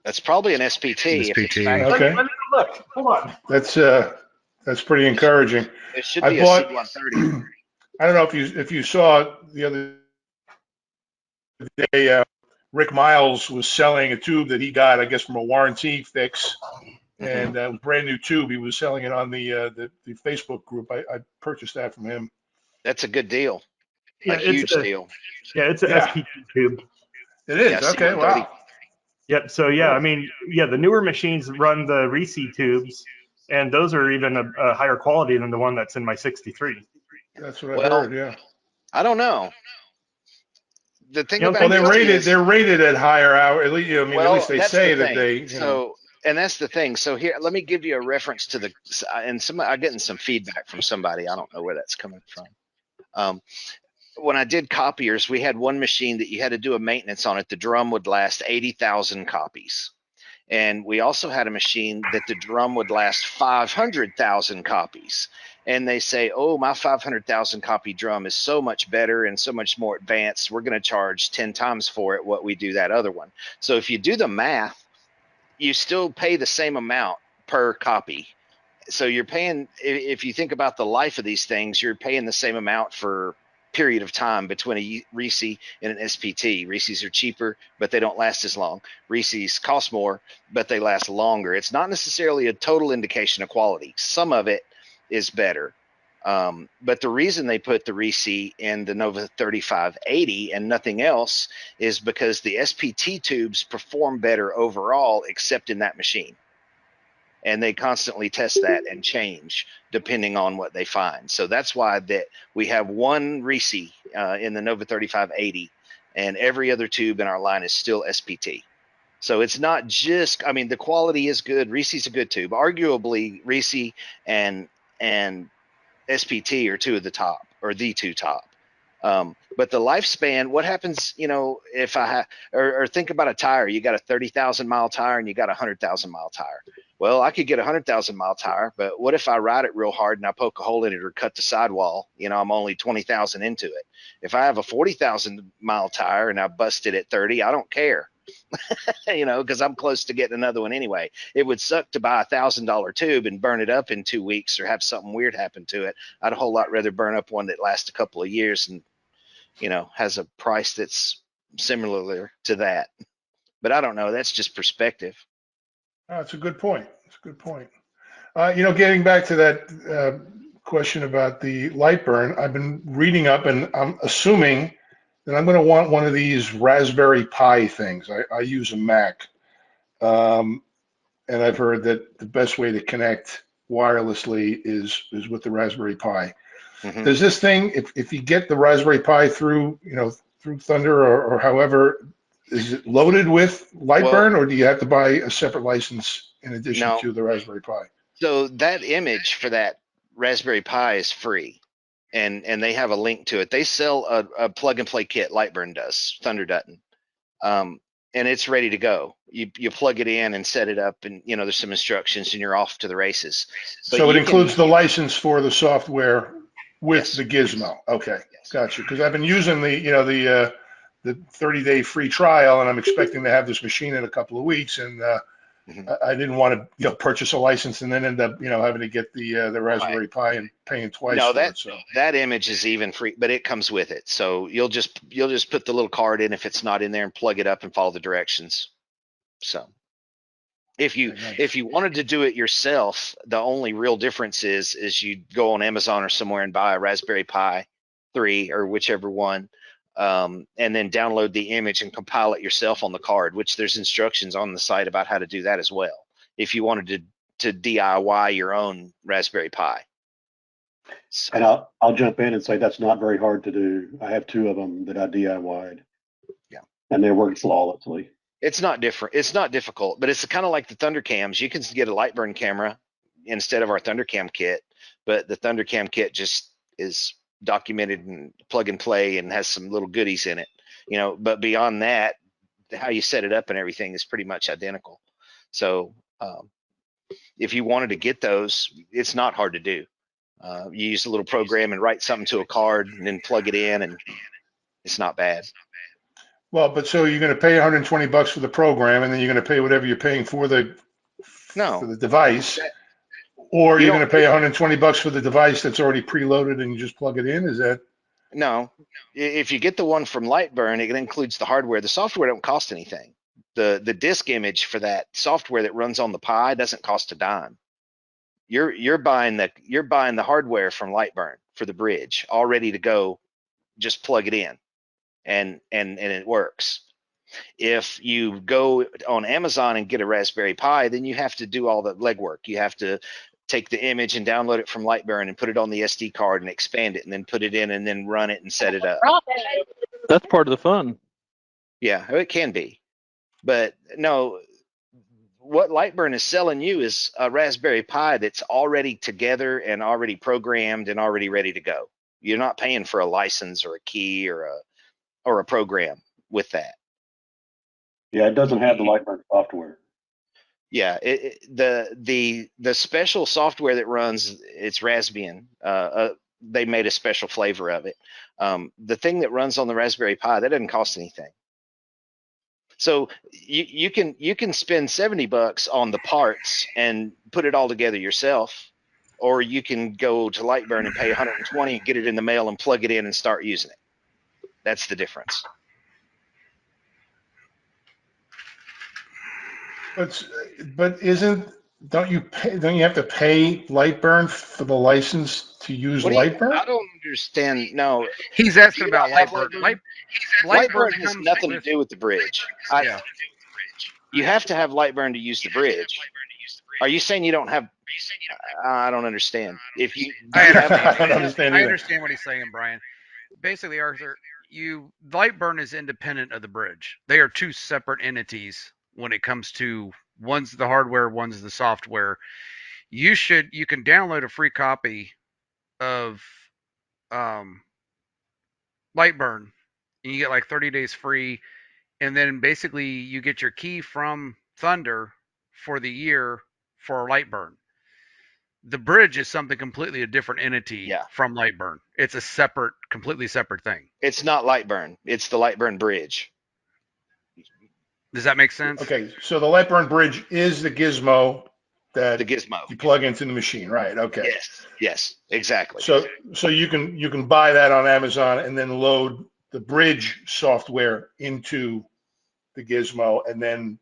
That's probably an SPT. SPT. Okay. Let me look. Hold on. That's pretty encouraging. It should I be bought- a C130. I don't know if you saw the other day, Rick Miles was selling a tube that he got, I guess, from a warranty fix, and a brand new tube. He was selling it on the Facebook group. I purchased that from him. That's a good deal. Yeah, a huge deal. Yeah, it's an Yeah. SPT tube. It is. Yeah, Okay. C130. Wow. Yep. So yeah, I mean, yeah, the newer machines run the Reese tubes, and those are even a higher quality than the one that's in my 63. That's what I Well, heard. Yeah. I don't know. The thing You know, about Well, it they're rated at higher hour. At least, I mean, well, at least they that's say the that thing. they. So, and that's the thing. So here, let me give you a reference to the, and I'm getting some feedback from somebody. I don't know where that's coming from. When I did copiers, we had one machine that you had to do a maintenance on it. The drum would last 80,000 copies. And we also had a machine that the drum would last 500,000 copies. And they say, oh, my 500,000 copy drum is so much better and so much more advanced. We're going to charge 10 times for it what we do that other one. So if you do the math, you still pay the same amount per copy. So you're paying, if you think about the life of these things, you're paying the same amount for period of time between a Reese and an SPT. Reese's are cheaper, but they don't last as long. Reese's cost more, but they last longer. It's not necessarily a total indication of quality. Some of it is better. But the reason they put the Reese in the Nova 3580 and nothing else is because the SPT tubes perform better overall, except in that machine. And they constantly test that and change depending on what they find. So that's why that we have one Reese in the Nova 3580, and every other tube in our line is still SPT. So it's not just, I mean, the quality is good. Reese's a good tube. Arguably, Reese and SPT are two of the top, or the two top. But the lifespan, what happens, you know, if or think about a tire, you got a 30,000 mile tire and you got a 100,000 mile tire. Well, I could get a 100,000 mile tire, but what if I ride it real hard and I poke a hole in it or cut the sidewall? You know, I'm only 20,000 into it. If I have a 40,000 mile tire and I bust it at 30, I don't care. You know, because I'm close to getting another one anyway. It would suck to buy $1,000 tube and burn it up in 2 weeks or have something weird happen to it. I'd a whole lot rather burn up one that lasts a couple of years and, you know, has a price that's similar to that. But I don't know. That's just perspective. That's a good point. It's a good point. You know, getting back to that question about the light burn, I've been reading up, and I'm assuming that I'm going to want one of these Raspberry Pi things. I use a Mac, and I've heard that the best way to connect wirelessly is with the Raspberry Pi. Mhm. Does this thing, if you get the Raspberry Pi through, you know, through Thunder or however, is it loaded with Lightburn, or do you have to buy a separate license in addition No. to the Raspberry Pi? So that image for that Raspberry Pi is free, and they have a link to it. They sell a plug and play kit. Lightburn does, Thunder doesn't, and it's ready to go. You plug it in and set it up, and you know there's some instructions, and you're off to the races. But So it you includes can, the license for the software with Yes. the gizmo. Okay, Yes. gotcha. Because I've been using the 30-day free trial, and I'm expecting to have this machine in a couple of weeks, and Mhm. I didn't want to purchase a license and then end up having to get the Raspberry Pi and paying twice No, for that it. So that image is even free, but it comes with it. So you'll just put the little card in if it's not in there and plug it up and follow the directions. So if you okay, nice. if you wanted to do it yourself, the only real difference is you go on Amazon or somewhere and buy a Raspberry Pi 3 or whichever one, and then download the image and compile it yourself on the card, which there's instructions on the site about how to do that as well. If you wanted to DIY your own Raspberry Pi. So, And I'll jump in and say that's not very hard to do. I have 2 of them that I DIY'd. Yeah. And they work flawlessly. it's not different. It's not difficult, but it's kind of like the Thundercams. You can get a Lightburn camera instead of our Thundercam kit, but the Thundercam kit just is documented and plug and play and has some little goodies in it, you know. But beyond that, how you set it up and everything is pretty much identical. So if you wanted to get those, it's not hard to do. You use a little program and write something to a card and then plug it in, and it's not bad. Well, but so you're going to pay $120 for the program, and then you're going to pay whatever you're paying for the device, or you're going to pay $120 for the device that's already preloaded and you just plug it in. Is that? No, if you get the one from Lightburn, it includes the hardware. The software don't cost anything. The disk image for that software that runs on the Pi doesn't cost a dime. You're buying the hardware from Lightburn for the bridge, all ready to go. Just plug it in, and it works. If you go on Amazon and get a Raspberry Pi, then you have to do all the legwork. You have to take the image and download it from Lightburn and put it on the SD card and expand it and then put it in and then run it and set it up. That's part of the fun. Yeah, it can be. But no, what Lightburn is selling you is a Raspberry Pi that's already together and already programmed and already ready to go. You're not paying for a license or a key or a program with that. Yeah, it doesn't have the Lightburn software. Yeah, the special software that runs, it's Raspbian. They made a special flavor of it. The thing that runs on the Raspberry Pi, that doesn't cost anything. So you can spend $70 on the parts and put it all together yourself, or you can go to Lightburn and pay 120 and get it in the mail and plug it in and start using it. That's the difference. But don't you have to pay Lightburn for the license to use Lightburn? I don't understand. No, He's asking you don't about have Lightburn. Lightburn has comes nothing with, to do with the bridge. yeah. You have to have Lightburn to use the bridge. Are you saying you don't have? I don't understand. If you, I I don't understand I either. understand what he's saying, Brian. Basically, Arthur, Lightburn is independent of the bridge. They are two separate entities when it comes to one's the hardware, one's the software. You can download a free copy of um, Lightburn, and you get like 30 days free, and then basically you get your key from Thunder for the year for Lightburn. The bridge is something completely a different entity from Lightburn. It's a completely separate thing. It's not Lightburn. It's the Lightburn bridge. Does that make sense? Okay, so the Lightburn bridge is the gizmo that gizmo you plug into the machine, right? Okay. Yes, exactly. So you can buy that on Amazon and then load the bridge software into the gizmo, and then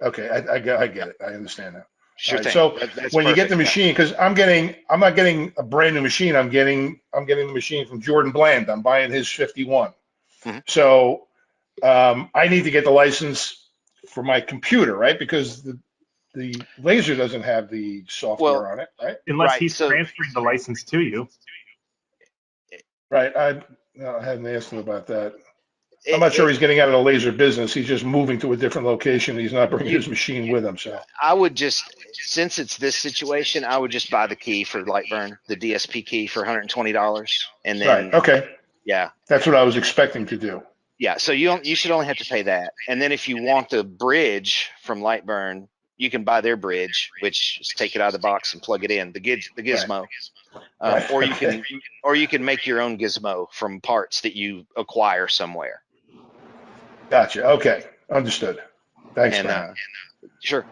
I get it. I understand that. Sure right, thing. so That's when you get the perfect, machine, because I'm not getting a brand new machine. I'm getting the machine from Jordan Bland. I'm buying his 51. Mm-hmm. So I need to get the license for my computer, right? Because the laser doesn't have the software on it, right? Unless he's transferring the license to you. Right. I hadn't asked him about that. I'm not sure he's getting out of the laser business. He's just moving to a different location. He's not bringing his machine with him. So I would just, since it's this situation, I would just buy the key for Lightburn, the DSP key for $120, and then right. Okay. Yeah, that's what I was expecting to do. Yeah, so you should only have to pay that, and then if you want the bridge from Lightburn, you can buy their bridge, which is take it out of the box and plug it in, the gizmo, Right. or you can make your own gizmo from parts that you acquire somewhere. Gotcha. Okay, understood. Thanks, man. Sure.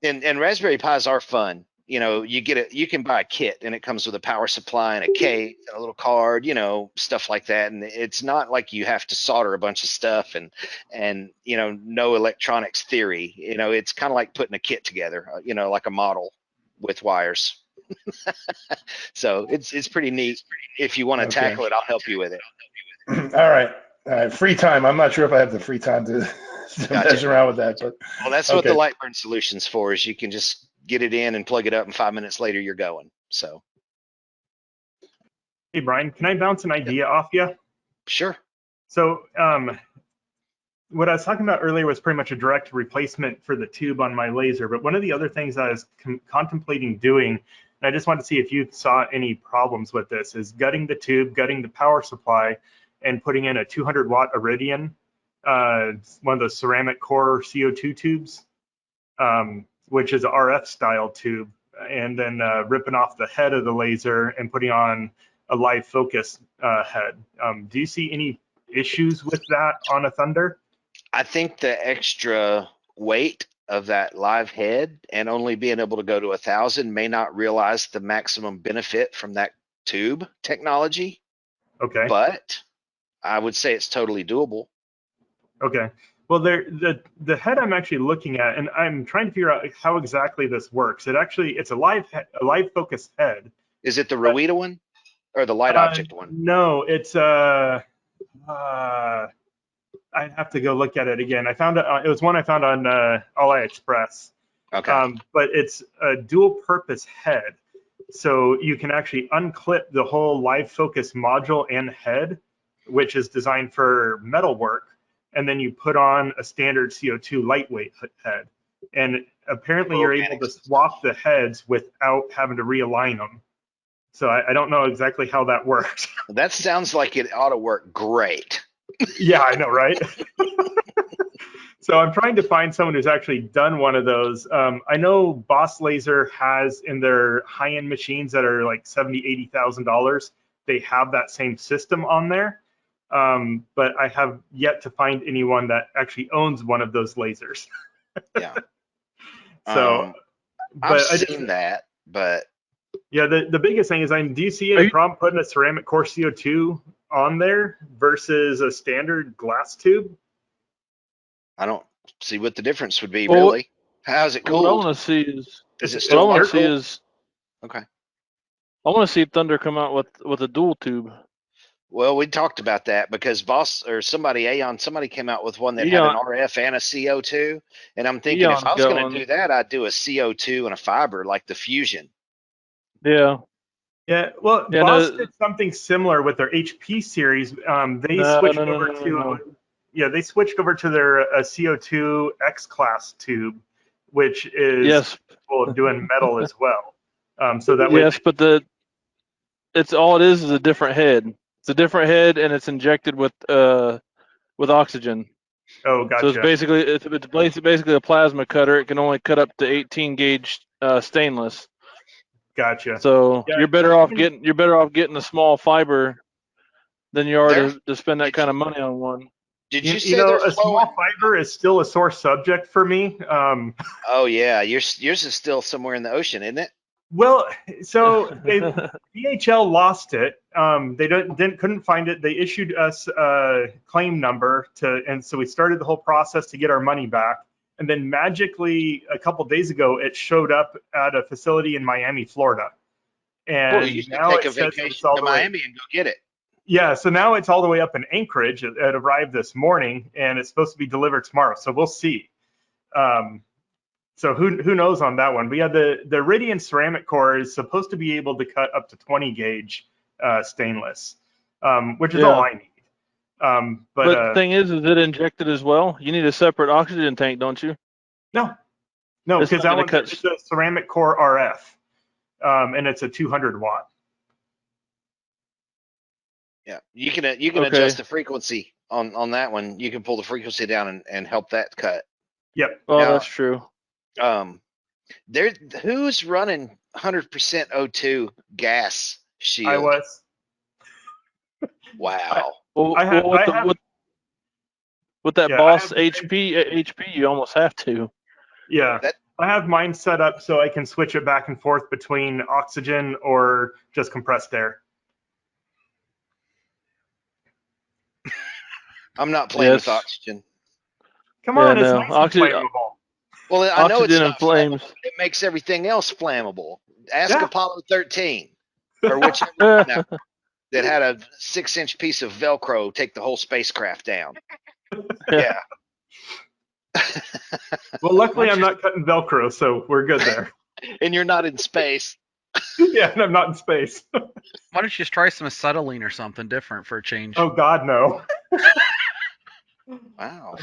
And Raspberry Pis are fun. You can buy a kit and it comes with a power supply and a case and a little card, stuff like that. And it's not like you have to solder a bunch of stuff and no electronics theory. It's kind of like putting a kit together, like a model with wires. So it's pretty neat. If you want to tackle it, I'll help you with it. All right. Free time. I'm not sure if I have the free time to mess around with that, but well, that's what the Lightburn solution's for. Is you can just get it in and plug it up, and 5 minutes later you're going. So, hey Brian, can I bounce an idea off you? Sure. So, what I was talking about earlier was pretty much a direct replacement for the tube on my laser. But one of the other things I was contemplating doing, and I just wanted to see if you saw any problems with this, is gutting the tube, gutting the power supply, and putting in a 200-watt Iridian, one of those ceramic core CO2 tubes, which is an RF style tube, and then ripping off the head of the laser and putting on a live focus head. Do you see any issues with that on a Thunder? I think the extra weight of that live head and only being able to go to 1,000 may not realize the maximum benefit from that tube technology. Okay. But I would say it's totally doable. Okay. Well, the head I'm actually looking at, and I'm trying to figure out how exactly this works. It's a live focus head. Is it the Rowita one or the light object one? No, it's I'd have to go look at it again. I found it was one I found on AliExpress. Okay. But it's a dual purpose head. So you can actually unclip the whole live focus module and head, which is designed for metal work, and then you put on a standard CO2 lightweight head. And apparently you're able to swap the heads without having to realign them. So I don't know exactly how that works. That sounds like it ought to work great. Yeah, I know, right? So I'm trying to find someone who's actually done one of those. I know Boss Laser has in their high-end machines that are like $70,000, $80,000, they have that same system on there. But I have yet to find anyone that actually owns one of those lasers. Yeah. So, I've seen that, but Yeah, the biggest thing is, do you see a problem putting a ceramic core CO2 on there versus a standard glass tube? I don't see what the difference would be, Well, really. How's it what I cooled? want to see is Is it what I still want water to see cooled? is Okay. I want to see Thunder come out with a dual tube. Well, we talked about that because somebody came out with one that had an RF and a CO2, and I'm thinking if I was going to do that, I'd do a CO2 and a fiber like the Fusion. Yeah. Yeah. Well, Yeah, Boss did something similar with their HP series. They switched over to they switched over to their CO2 X class tube, which is capable of doing metal as well. So that way. Yes, but it's all it is a different head. It's a different head, and it's injected with oxygen. Oh, gotcha. So it's basically a plasma cutter. It can only cut up to 18 gauge stainless. Gotcha. So you're better off getting a small fiber than you are to spend that kind of money on one. Did you say a small fiber is still a sore subject for me? Oh yeah, yours is still somewhere in the ocean, isn't it? Well, so DHL lost it. They couldn't find it. They issued us a claim number and so we started the whole process to get our money back. And then magically, a couple days ago, it showed up at a facility in Miami, Florida. And you should now take it a says vacation it's all to the way. Miami and go get it. Yeah, so now it's all the way up in Anchorage. It arrived this morning, and it's supposed to be delivered tomorrow. So we'll see. So who knows on that one? But yeah, the Iridian ceramic core is supposed to be able to cut up to 20 gauge stainless, which is all I need. But the thing is it injected as well? You need a separate oxygen tank, don't you? No, because that one it's a ceramic core RF, and it's a 200 watt. Yeah, you can adjust the frequency on that one. You can pull the frequency down and help that cut. Yep. Oh, now, that's true. Who's running 100% O2 gas shield? I was. Wow. With that Boss HP, you almost have to. Yeah. I have mine set up so I can switch it back and forth between oxygen or just compressed air. I'm not playing with oxygen. Come on, it's nice and flammable. Well, I know it's not flames. flammable, but it makes everything else flammable. Ask Apollo 13 or whichever that had a 6-inch piece of Velcro take the whole spacecraft down. Yeah. Well, luckily I'm not cutting Velcro, so we're good there. And you're not in space. Yeah, and I'm not in space. Why don't you just try some acetylene or something different for a change? Oh, God, no. Wow.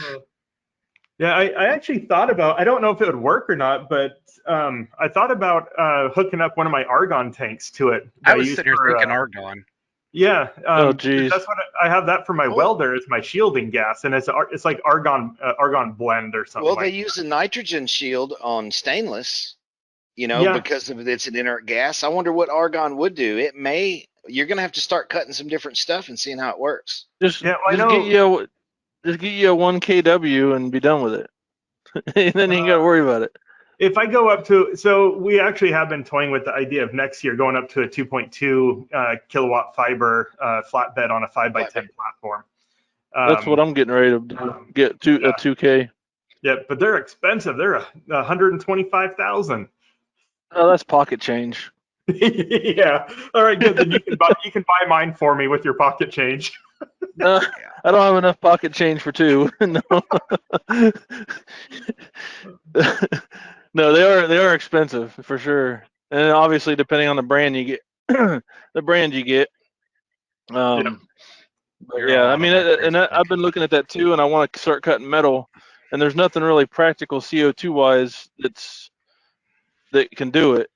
Yeah, I actually thought about, I don't know if it would work or not, but I thought about hooking up one of my argon tanks to it. I was sitting here thinking argon. Yeah. Oh, geez. That's what I have that for my welder as my shielding gas, and it's like argon blend or something. Well, they use a nitrogen shield on stainless, because it's an inert gas. I wonder what argon would do. You're going to have to start cutting some different stuff and seeing how it works. Just get you a 1 kW and be done with it. And then you ain't got to worry about it. If I go up so we actually have been toying with the idea of next year going up to a 2.2 kilowatt fiber flatbed on a 5x10 platform. That's what I'm getting ready to get a 2K. Yeah, but they're expensive. They're $125,000. Oh, that's pocket change. Yeah. All right, good. Then you can buy mine for me with your pocket change. No, I don't have enough pocket change for two. No. No, they are expensive for sure, and obviously depending on the brand you get, Yeah, I mean, I've been looking at that too, and I want to start cutting metal, and there's nothing really practical CO2 wise that can do it.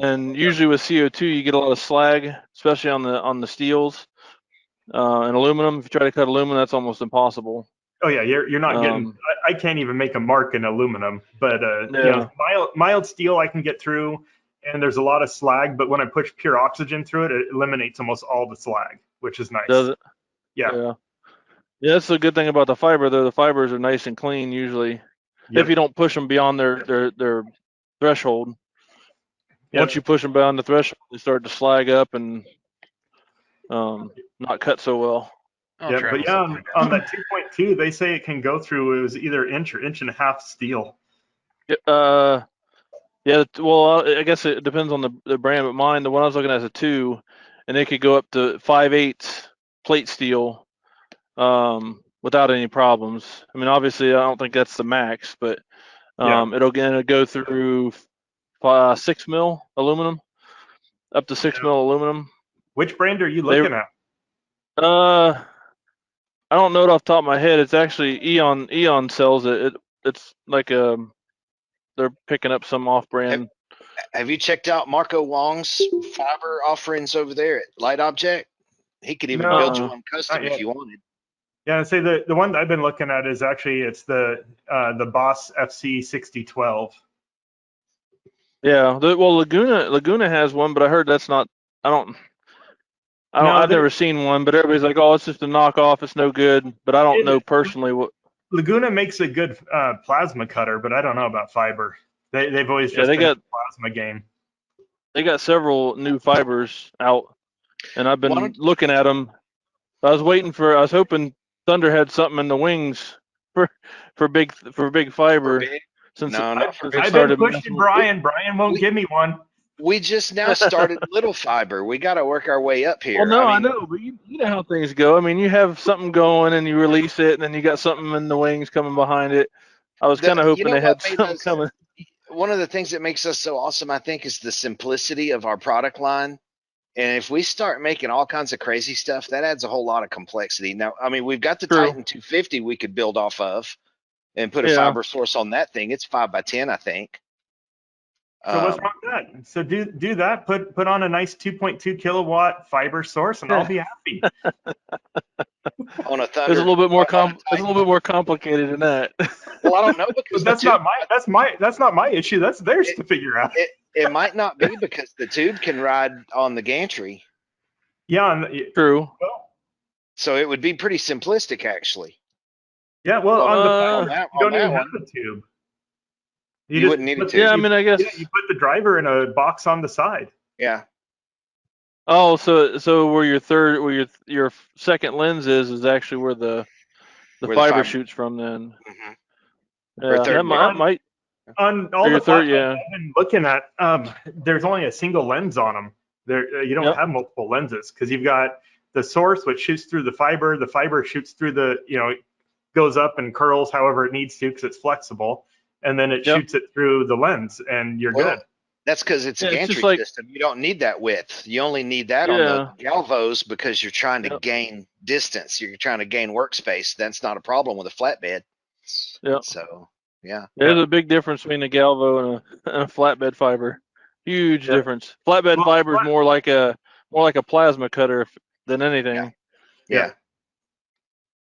And usually with CO2, you get a lot of slag, especially on the steels and aluminum. If you try to cut aluminum, that's almost impossible. Oh yeah, you're not getting. I can't even make a mark in aluminum, but mild steel I can get through, and there's a lot of slag. But when I push pure oxygen through it, it eliminates almost all the slag, which is nice. Does it? Yeah. Yeah, that's the good thing about the fiber. Though the fibers are nice and clean usually, if you don't push them beyond their threshold. Once you push them beyond the threshold, they start to slag up and not cut so well. Oh, Yeah, Travis but yeah, will find on out. that 2.2, they say it can go through. It was either inch or inch and a half steel. Yeah. Well, I guess it depends on the brand, but mine, the one I was looking at, is a 2, and it could go up to 5/8 plate steel without any problems. I mean, obviously, I don't think that's the max, but it'll go through 6 mil aluminum, up to 6 mil aluminum. Which brand are you looking at? I don't know it off the top of my head. It's actually Eon. Eon sells it. It's like they're picking up some off-brand. Have you checked out Marco Wong's fiber offerings over there at Light Object? He could even build you one custom if you wanted. Yeah, and say the one that I've been looking at is actually it's the Boss FC 6012. Yeah, well, Laguna has one, but I heard that's not. I've never seen one, but everybody's like, oh, it's just a knockoff. It's no good. But I don't know personally what. Laguna makes a good plasma cutter, but I don't know about fiber. They've always just been a plasma game. They got several new fibers out, and I've been looking at them. I was hoping Thunder had something in the wings for big fiber. I've been pushing Brian. Brian won't give me one. We just now started little fiber. We got to work our way up here. Well, no, I know, but you know how things go. I mean, you have something going and you release it, and then you got something in the wings coming behind it. I was kind of hoping they had something coming. One of the things that makes us so awesome, I think, is the simplicity of our product line. And if we start making all kinds of crazy stuff, that adds a whole lot of complexity. Now, I mean, we've got the Titan 250 we could build off of and put a fiber source on that thing. It's 5x10, I think. So what's wrong with that? So do that. Put on a nice 2.2 kilowatt fiber source, and I'll be happy. On a Thunder, it's a little bit more It's a little bit more complicated than that. Well, I don't know because that's not my issue. That's theirs to figure out. It might not be because the tube can ride on the gantry. Yeah, true. Well, so it would be pretty simplistic, actually. Yeah, well, on the fiber, you don't even have the tube. You wouldn't need a tube. Yeah, I mean, I guess you put the driver in a box on the side. Yeah. Oh, so where your second lens is actually where the fiber shoots from then. Mm-hmm. Yeah, that might. On all the fibers I've been looking at, there's only a single lens on them. You don't have multiple lenses because you've got the source which shoots through the fiber shoots through goes up and curls however it needs to because it's flexible, and then it shoots it through the lens, and you're good. That's because it's a gantry system. You don't need that width. You only need that on the galvos because you're trying to gain distance. You're trying to gain workspace. That's not a problem with a flatbed. Yeah. So, yeah. There's a big difference between a galvo and a flatbed fiber. Huge difference. Flatbed fiber is more like a plasma cutter than anything. Yeah.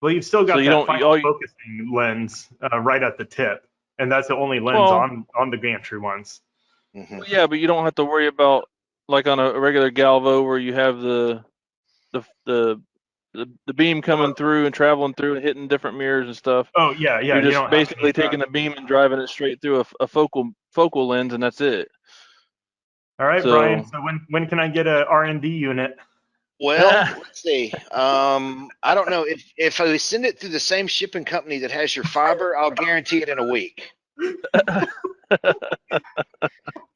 Well, you've still got that final focusing lens right at the tip, and that's the only lens on the gantry ones. Mm-hmm. Yeah, but you don't have to worry about like on a regular galvo where you have the beam coming through and traveling through and hitting different mirrors and stuff. Oh yeah. You're just basically taking the beam and driving it straight through a focal lens, and that's it. All right, Brian. So when can I get a R&D unit? Well, let's see. I don't know if I send it through the same shipping company that has your fiber, I'll guarantee it in a week.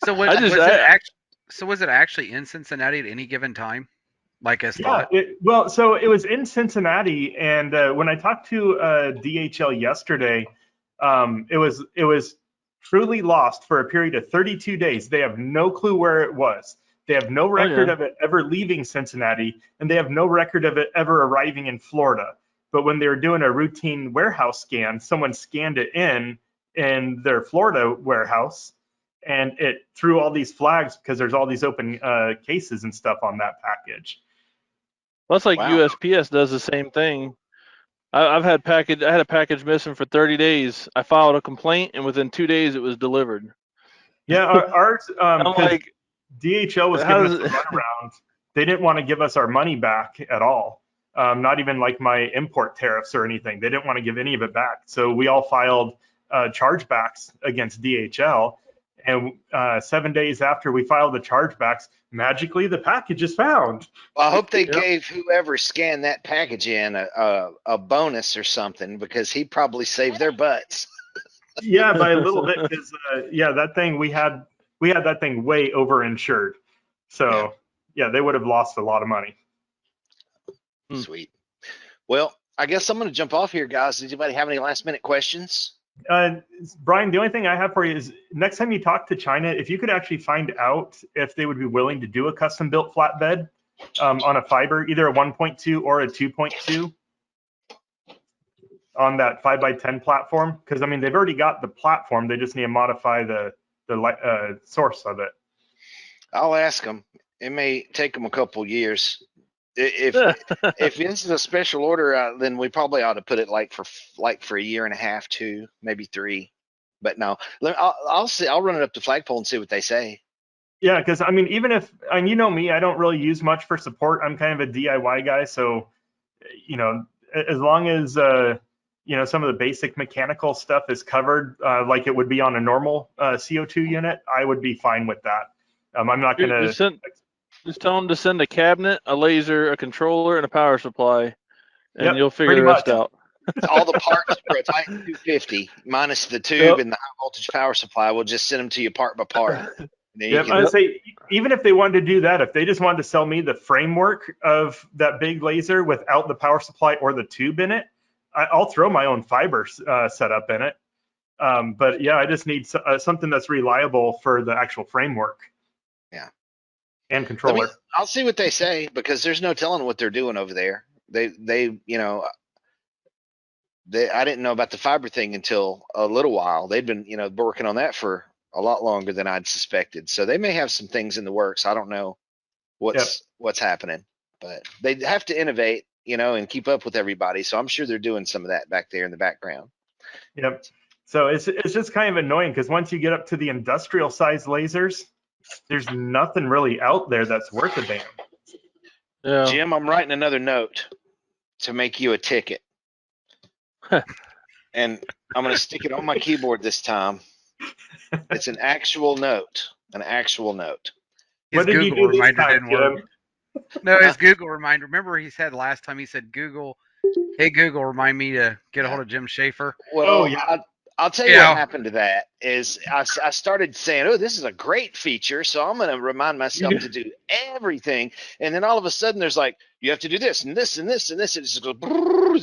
So was it actually in Cincinnati at any given time, like as thought? So it was in Cincinnati, and when I talked to DHL yesterday, it was truly lost for a period of 32 days. They have no clue where it was. They have no record of it ever leaving Cincinnati, and they have no record of it ever arriving in Florida. But when they were doing a routine warehouse scan, someone scanned it in their Florida warehouse, and it threw all these flags because there's all these open cases and stuff on that package. Well, that's like USPS does the same thing. I had a package missing for 30 days. I filed a complaint, and within 2 days it was delivered. Yeah, ours. Like, DHL was giving us a runaround. They didn't want to give us our money back at all. Not even like my import tariffs or anything. They didn't want to give any of it back. So we all filed chargebacks against DHL, And 7 days after we filed the chargebacks, magically the package is found. Well, I hope they gave whoever scanned that package in a bonus or something, because he probably saved their butts. Yeah, by a little bit, because that thing we had that thing way overinsured. So yeah, they would have lost a lot of money. Sweet. Well, I guess I'm going to jump off here, guys. Does anybody have any last minute questions? Brian, the only thing I have for you is next time you talk to China, if you could actually find out if they would be willing to do a custom built flatbed on a fiber, either a 1.2 or a 2.2 on that 5x10 platform. Because I mean, they've already got the platform. They just need to modify the source of it. I'll ask them. It may take them a couple years. If this is a special order, then we probably ought to put it for a year and a half, 2, maybe 3. But no, I'll see. I'll run it up to Flagpole and see what they say. Yeah, because I mean, even if, and you know me, I don't really use much for support. I'm kind of a DIY guy, so as long as some of the basic mechanical stuff is covered, like it would be on a normal CO2 unit, I would be fine with that. I'm not going to. Just tell them to send a cabinet, a laser, a controller, and a power supply, and you'll figure the rest out. All the parts for a Titan 250 minus the tube and the high voltage power supply. We'll just send them to you part by part. I'd say even if they wanted to do that, if they just wanted to sell me the framework of that big laser without the power supply or the tube in it, I'll throw my own fiber setup in it. But yeah, I just need something that's reliable for the actual framework. Yeah. And controller. I'll see what they say, because there's no telling what they're doing over there. I didn't know about the fiber thing until a little while. They'd been, working on that for a lot longer than I'd suspected. So they may have some things in the works. I don't know what's happening, but they have to innovate, and keep up with everybody. So I'm sure they're doing some of that back there in the background. Yep. So it's just kind of annoying, because once you get up to the industrial size lasers, there's nothing really out there that's worth a damn. Yeah. Jim, I'm writing another note to make you a ticket. And I'm going to stick it on my keyboard this time. It's an actual note. His Google reminder didn't work. No, his Google reminder. Remember he said last time, he said, hey, Google, remind me to get a hold of Jim Schaefer. Well, I'll tell you what happened to that is I started saying, this is a great feature, so I'm going to remind myself to do everything. And then all of a sudden there's like, you have to do this and this and this and this. It just goes,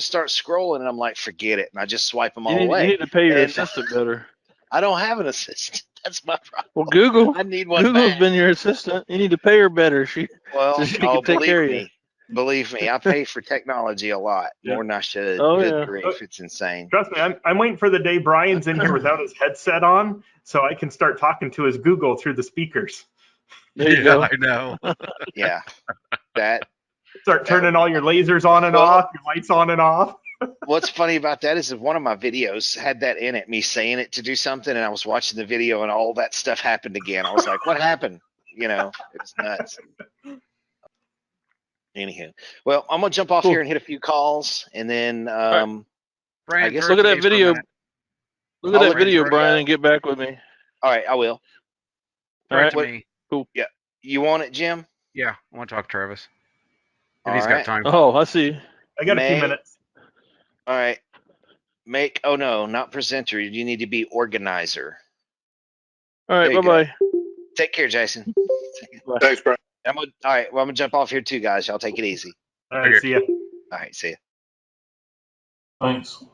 start scrolling, and I'm like, forget it. And I just swipe them all away. You need to pay your assistant better. I don't have an assistant. That's my problem. Well, Google. I need one. Google's been your assistant. You need to pay her better. She can take care of you. Believe me, I pay for technology a lot more than I should. Oh, Good grief, it's insane. Trust me, I'm waiting for the day Brian's in here without his headset on, so I can start talking to his Google through the speakers. There you go. I know. Yeah, start turning all your lasers on and off, your lights on and off. What's funny about that is one of my videos had that in it, me saying it to do something, and I was watching the video and all that stuff happened again. I was like, what happened? It's nuts. Anywho, well, I'm gonna jump off here and hit a few calls, and then Brian, I guess look at that video. Look at that video, Brian, and get back with me. All right, I will. All right, cool. Yeah, you want it, Jim? Yeah, I want to talk to Travis. If he's got time. Oh, I see. I got a few minutes. All right. Not presenter. You need to be organizer. All right, bye-bye. Take care, Jason. Bye. Thanks, Brian. All right, well, I'm going to jump off here too, guys. Y'all take it easy. All right, see ya. All right, see ya. Thanks.